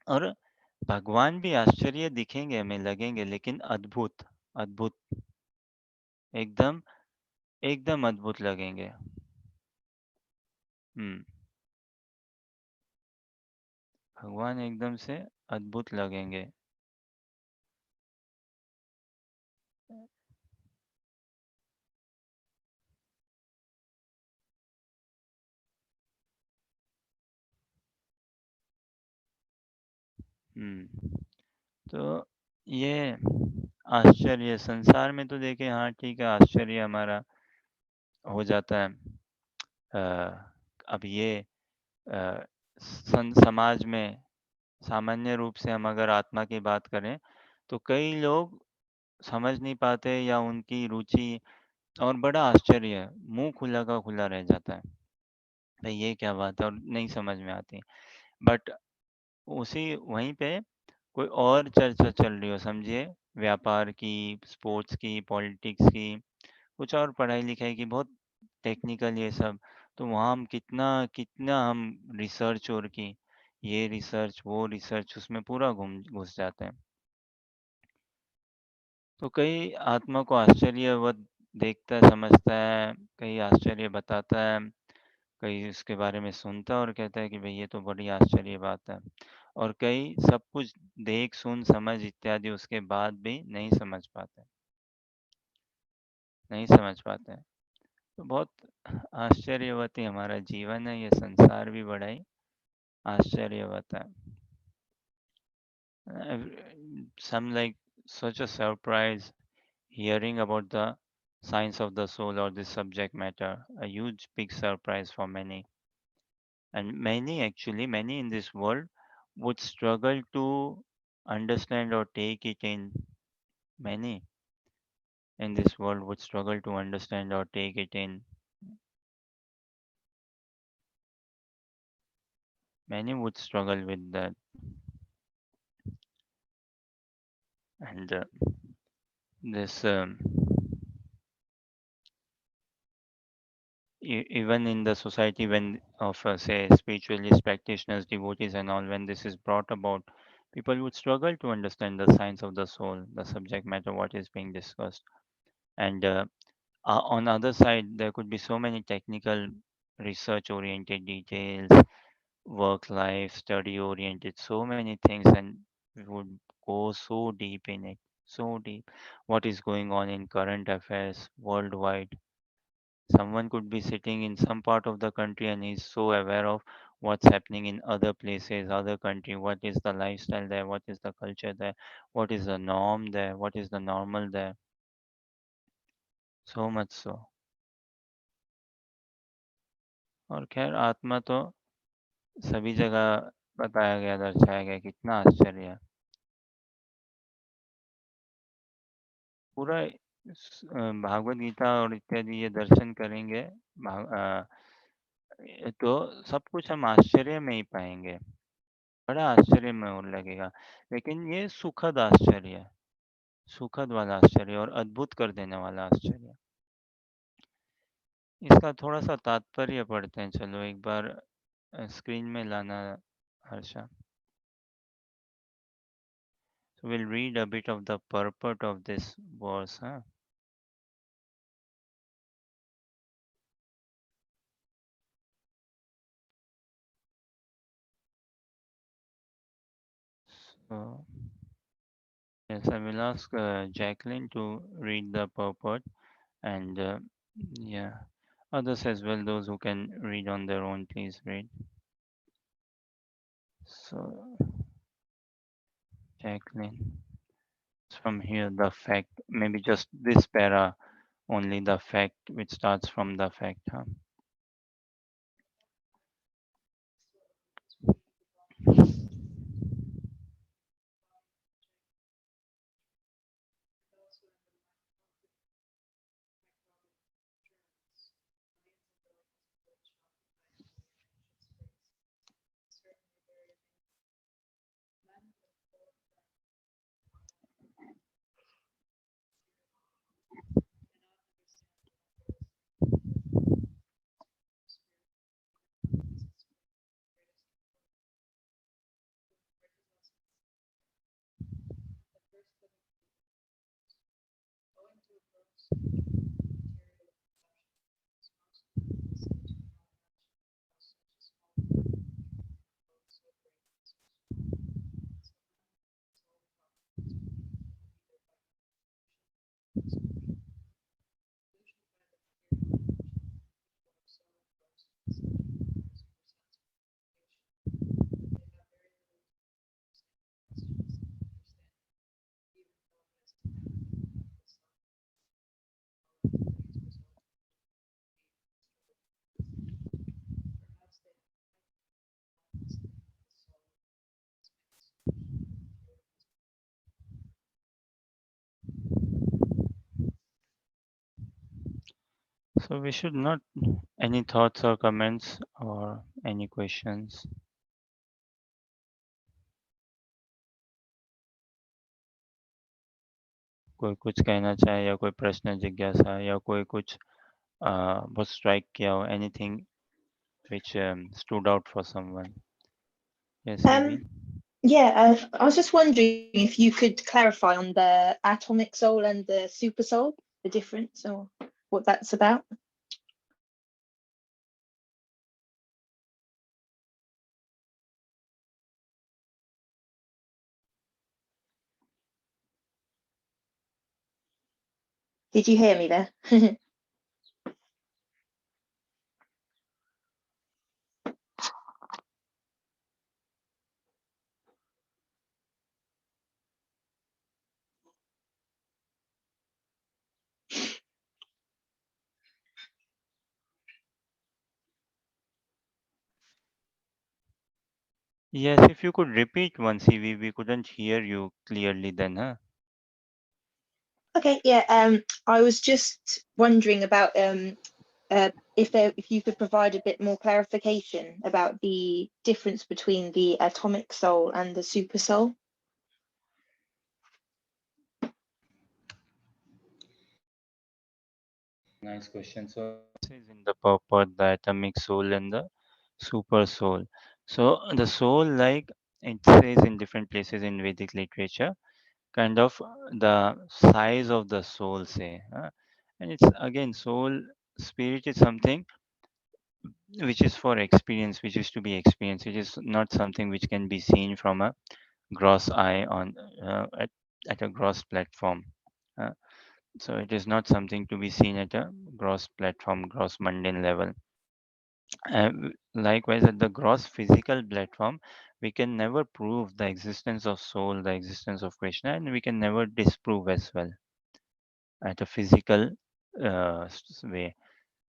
और भगवान भी आश्चर्य दिखेंगे, हमें लगेंगे, लेकिन अद्भुत, अद्भुत, एकदम एकदम अद्भुत लगेंगे। भगवान एकदम से अद्भुत लगेंगे। तो ये आश्चर्य संसार में तो देखे, हाँ ठीक है, आश्चर्य हमारा हो जाता है। अब ये समाज में सामान्य रूप से हम अगर आत्मा की बात करें, तो कई लोग समझ नहीं पाते, या उनकी रुचि और बड़ा आश्चर्य है, मुंह खुला का खुला रह जाता है, भाई ये क्या बात है, और नहीं समझ में आती। बट उसी वहीं पे कोई और चर्चा चल रही हो, समझिए व्यापार की, स्पोर्ट्स की, पॉलिटिक्स की, कुछ और पढ़ाई लिखाई की, बहुत टेक्निकल ये सब, तो वहाँ हम कितना कितना हम रिसर्च और की, ये रिसर्च वो रिसर्च, उसमें पूरा घुस जाते हैं। तो कई आत्मा को आश्चर्यवत देखता है, समझता है, कई आश्चर्य बताता है, कई उसके बारे में सुनता है और कहता है कि भाई ये तो बड़ी आश्चर्य बात है, और कई सब कुछ देख सुन समझ इत्यादि उसके बाद भी नहीं समझ पाते, नहीं समझ पाते हैं। तो बहुत आश्चर्यवती हमारा जीवन है, ये संसार भी बड़ा ही आश्चर्यवत है। Some like such a surprise hearing about the science of the soul or this subject matter, a huge big surprise for many. And many in this world would struggle to understand or take it in. Many in this world would struggle to understand or take it in. Many would struggle with that. And this even in the society when of say spiritualist practitioners, devotees and all, when this is brought about, people would struggle to understand the science of the soul, the subject matter what is being discussed. And on the other side, there could be so many technical research oriented details, work life, study oriented, so many things, and we would go so deep in it, so deep. What is going on in current affairs worldwide? Someone could be sitting in some part of the country and he's so aware of what's happening in other places, other country, what is the lifestyle there, what is the culture there, what is the norm there, what is the normal there. So much so. और खैर आत्मा तो सभी जगह बताया गया, दर्शाया गया, कितना आश्चर्य है। पूरा भागवत गीता और इत्यादि ये दर्शन करेंगे, तो सब कुछ हम आश्चर्य में ही पाएंगे, बड़ा आश्चर्य में और लगेगा, लेकिन ये सुखद आश्चर्य है, सुखद वाला आश्चर्य और अद्भुत कर देने वाला आश्चर्य। इसका थोड़ा सा तात्पर्य पढ़ते हैं, चलो एक बार स्क्रीन में लाना Harsha. So we'll read a bit of the purport of this verse. Huh? So yes, I will ask Jacqueline to read the purport, and yeah, others as well, those who can read on their own, please read. So Jacqueline, from here the fact, maybe just this para only, the fact which starts from the fact. Huh? So we should not, any thoughts or comments or any questions? कोई कुछ कहना चाहे या कोई प्रश्न जिज्ञासा या कोई कुछ बहुत स्ट्राइक किया हो, anything which stood out for someone? Yes, Evie? Yeah, I was just wondering if you could clarify on the atomic soul and the super soul, the difference or what that's about. Did you hear me there? Yes, if you could repeat once, Evie, we couldn't hear you clearly then, huh? Okay, yeah. I was just wondering about if you could provide a bit more clarification about the difference between the atomic soul and the super soul. Nice question. So differences in the purport, the atomic soul and the super soul. So the soul, like it says in different places in Vedic literature, kind of the size of the soul, say, and it's again soul, spirit is something which is for experience, which is to be experienced. It is not something which can be seen from a gross eye on at a gross platform. Uh, so it is not something to be seen at a gross platform, gross mundane level. Likewise, at the gross physical platform, we can never prove the existence of soul, the existence of Krishna, and we can never disprove as well at a physical way.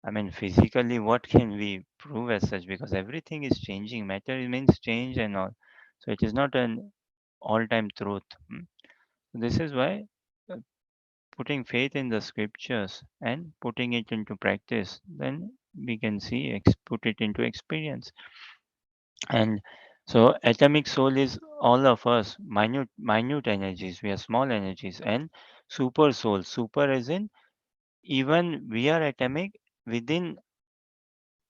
I mean, physically, what can we prove as such? Because everything is changing. Matter remains change and all. So it is not an all-time truth. This is why uh, putting faith in the scriptures and putting it into practice, then we can see, put it into experience. And so atomic soul is all of us, minute energies. We are small energies. And super soul, super as in even we are atomic within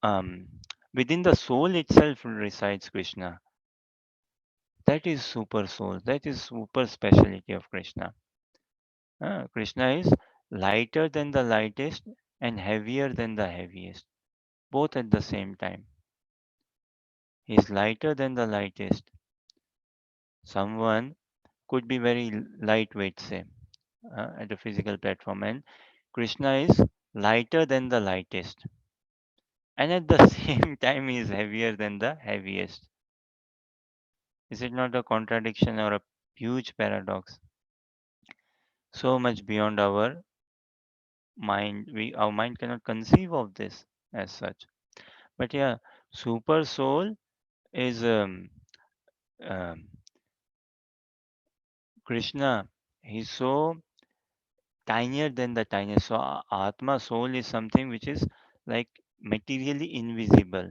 um within the soul itself resides Krishna. That is super soul. That is super speciality of Krishna. Krishna is lighter than the lightest and heavier than the heaviest, both at the same time. He is lighter than the lightest. Someone could be very lightweight, say, at a physical platform, and Krishna is lighter than the lightest, and at the same time, he is heavier than the heaviest. Is it not a contradiction or a huge paradox? So much beyond our mind. Our mind cannot conceive of this as such. But yeah, super soul is um, Krishna. He's so tinier than the tiniest. So Atma soul is something which is like materially invisible.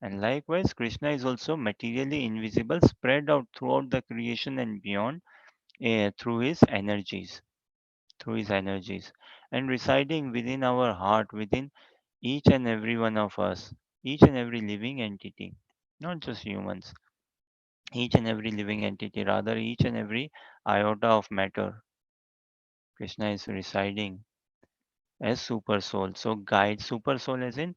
And likewise, Krishna is also materially invisible, spread out throughout the creation and beyond through his energies, and residing within our heart, within each and every one of us, each and every living entity, not just humans, each and every living entity, rather each and every iota of matter. Krishna is residing as super soul. So guide super soul as in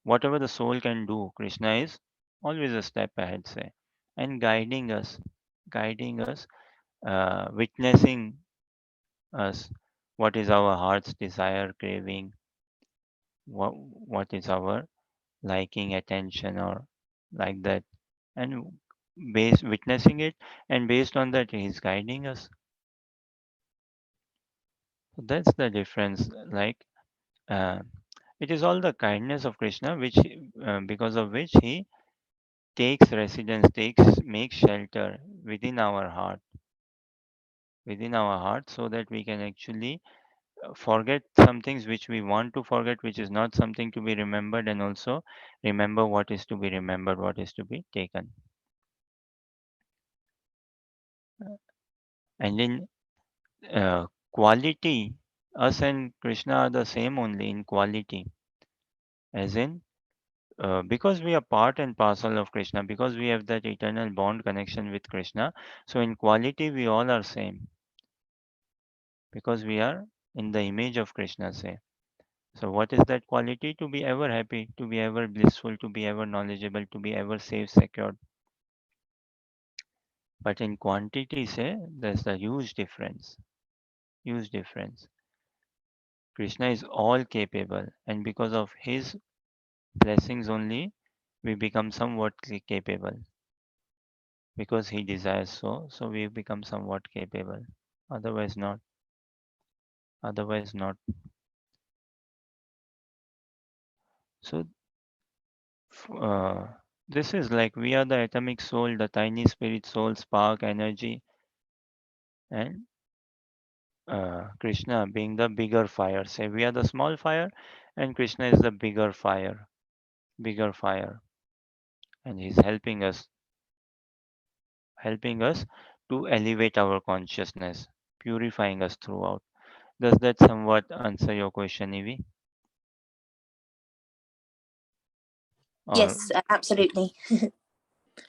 whatever the soul can do, Krishna is always a step ahead, say, and guiding us, witnessing us, what is our heart's desire, craving, what is our liking, attention, or like that, and based witnessing it, and based on that, he's guiding us. So that's the difference. Like uh, it is all the kindness of Krishna, which because of which he takes residence, makes shelter within our heart, so that we can actually forget some things which we want to forget, which is not something to be remembered, and also remember what is to be remembered, what is to be taken. And in quality, us and Krishna are the same only in quality, as in because we are part and parcel of Krishna, because we have that eternal bond connection with Krishna. So in quality, we all are same because we are in the image of Krishna. Say, so what is that quality? To be ever happy, to be ever blissful, to be ever knowledgeable, to be ever safe, secured. But in quantity, say, there's a huge difference. Huge difference. Krishna is all capable, and because of his blessings only, we become somewhat capable. Because he desires so, so we become somewhat capable. Otherwise, not. Otherwise, not. So, this is like we are the atomic soul, the tiny spirit soul, spark, energy, and Krishna being the bigger fire. Say we are the small fire, and Krishna is the bigger fire, and he's helping us to elevate our consciousness, purifying us throughout. Does that somewhat answer your question, Evie? Or Yes, absolutely.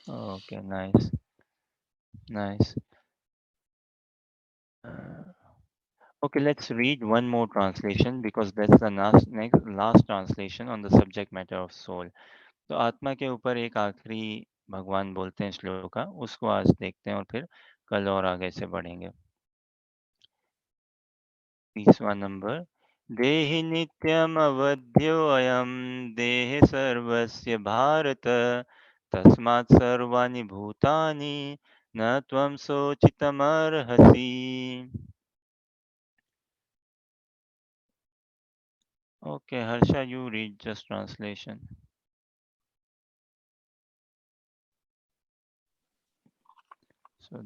okay, nice. Uh, okay, let's read one more translation because that's the last translation on the subject matter of soul. तो आत्मा के ऊपर एक आखिरी भगवान बोलते हैं श्लोका, उसको आज देखते हैं और फिर कल और आगे से बढ़ेंगे. 30वां नंबर. देहि नित्यमवध्योऽयं देहे सर्वस्य भारत तस्मात् सर्वाणि भूतानि न त्वं शोचितुमर्हसि. Okay, Harsha, you read just translation. So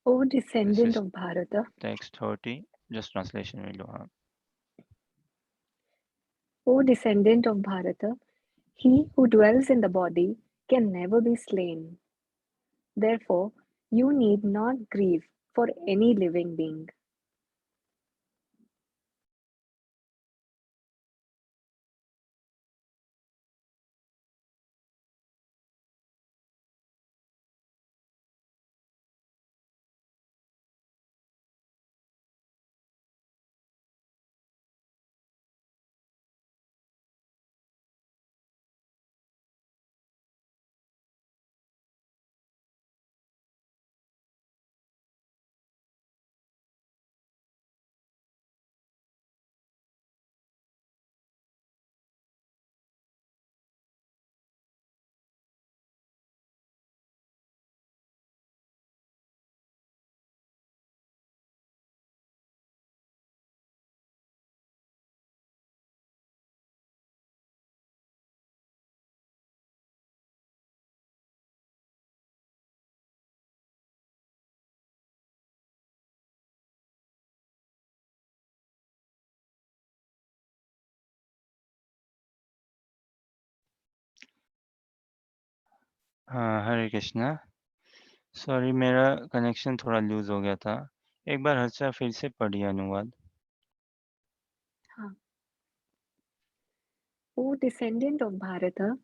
O this descendant is of Bharata, text 30. Just translation will do. O descendant of Bharata, he who dwells in the body can never be slain. Therefore, you need not grieve for any living being. Hare Krishna. Sorry, मेरा connection थोड़ा loose हो गया था. एक बार हर्षा फिर से पढ़िए अनुवाद. हाँ. O descendant of Bharata,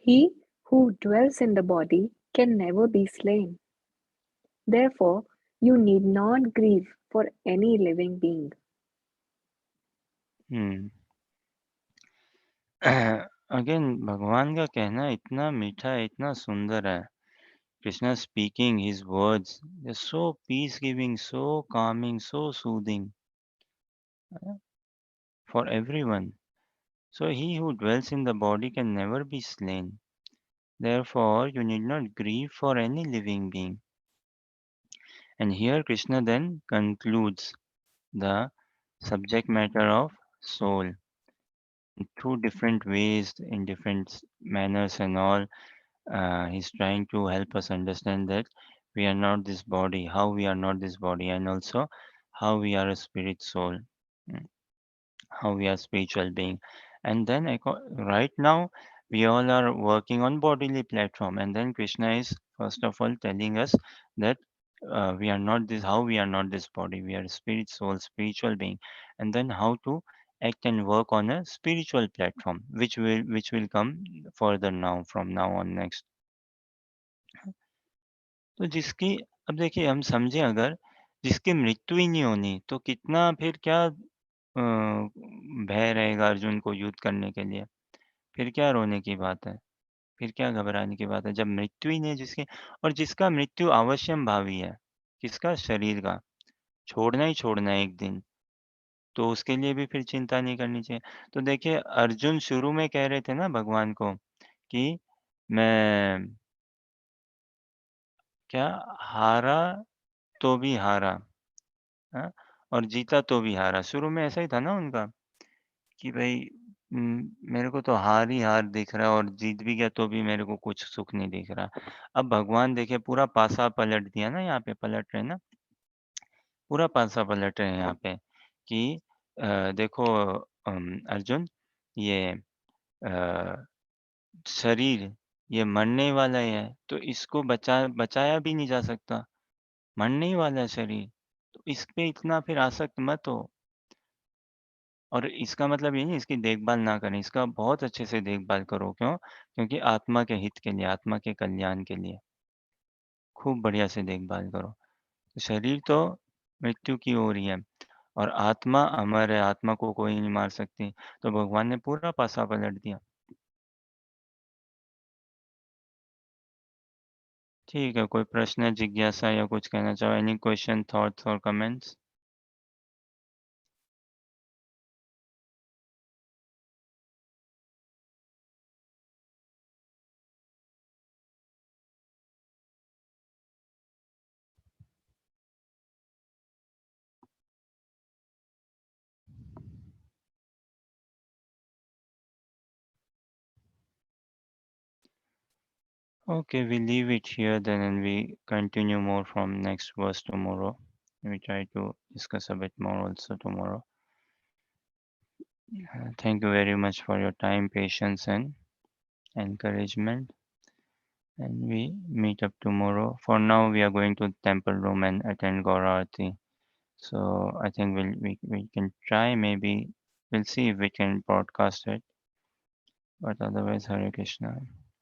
he who dwells in the body can never be slain. Therefore, you need not grieve for any living being. Again भगवान का कहना इतना मीठा है, इतना सुंदर है. Krishna speaking, his words, they're so peace giving, so calming, so soothing for everyone. So he who dwells in the body can never be slain. Therefore, you need not grieve for any living being. And here Krishna then concludes the subject matter of soul in two different ways, in different manners and all. He's trying to help us understand that we are not this body, how we are not this body, and also how we are a spirit soul, mm, how we are spiritual being. And then right now we all are working on bodily platform, and then Krishna is first of all telling us that we are not this, how we are not this body, we are spirit soul, spiritual being, and then how to act and work on a spiritual platform, which will come further now, from now on next. तो जिसकी, अब देखिए हम समझे, अगर जिसकी मृत्यु ही नहीं होनी तो कितना फिर क्या भय रहेगा अर्जुन को युद्ध करने के लिए? फिर क्या रोने की बात है? फिर क्या घबराने की बात है? जब मृत्यु ही नहीं है जिसकी, और जिसका मृत्यु अवश्यंभावी है, किसका? शरीर का, छोड़ना ही छोड़ना है एक दिन, तो उसके लिए भी फिर चिंता नहीं करनी चाहिए। तो देखिए अर्जुन शुरू में कह रहे थे ना भगवान को कि मैं क्या हारा तो भी हारा, हाँ? और जीता तो भी हारा। शुरू में ऐसा ही था ना उनका कि भई मेरे को तो हार ही हार दिख रहा है और जीत भी गया तो भी मेरे को कुछ सुख नहीं दिख रहा। अब भगवान देखिए पूरा पासा पलट दिया ना, यहाँ पे पलट रहे हैं ना, पूरा पासा पलट रहे हैं यहाँ पे कि देखो अर्जुन, ये शरीर ये मरने वाला ही है, तो इसको बचाया भी नहीं जा सकता, मरने ही वाला है शरीर, तो इस पे इतना फिर आसक्त मत हो। और इसका मतलब ये नहीं इसकी देखभाल ना करें, इसका बहुत अच्छे से देखभाल करो। क्यों? क्योंकि आत्मा के हित के लिए, आत्मा के कल्याण के लिए। खूब बढ़िया से देखभाल करो। तो शरीर तो मृत्यु की ओर ही है और आत्मा अमर है, आत्मा को कोई नहीं मार सकती। तो भगवान ने पूरा पासा पलट दिया। ठीक है, कोई प्रश्न, जिज्ञासा या कुछ कहना चाहो? एनी क्वेश्चन, थॉट्स और comments? Okay, we leave it here then and we continue more from next verse tomorrow. We try to discuss a bit more also tomorrow. Thank you very much for your time, patience and encouragement. And we meet up tomorrow. For now, we are going to temple room and attend Gaura Aarti. So I think we can try, maybe we'll see if we can broadcast it. But otherwise, Hare Krishna.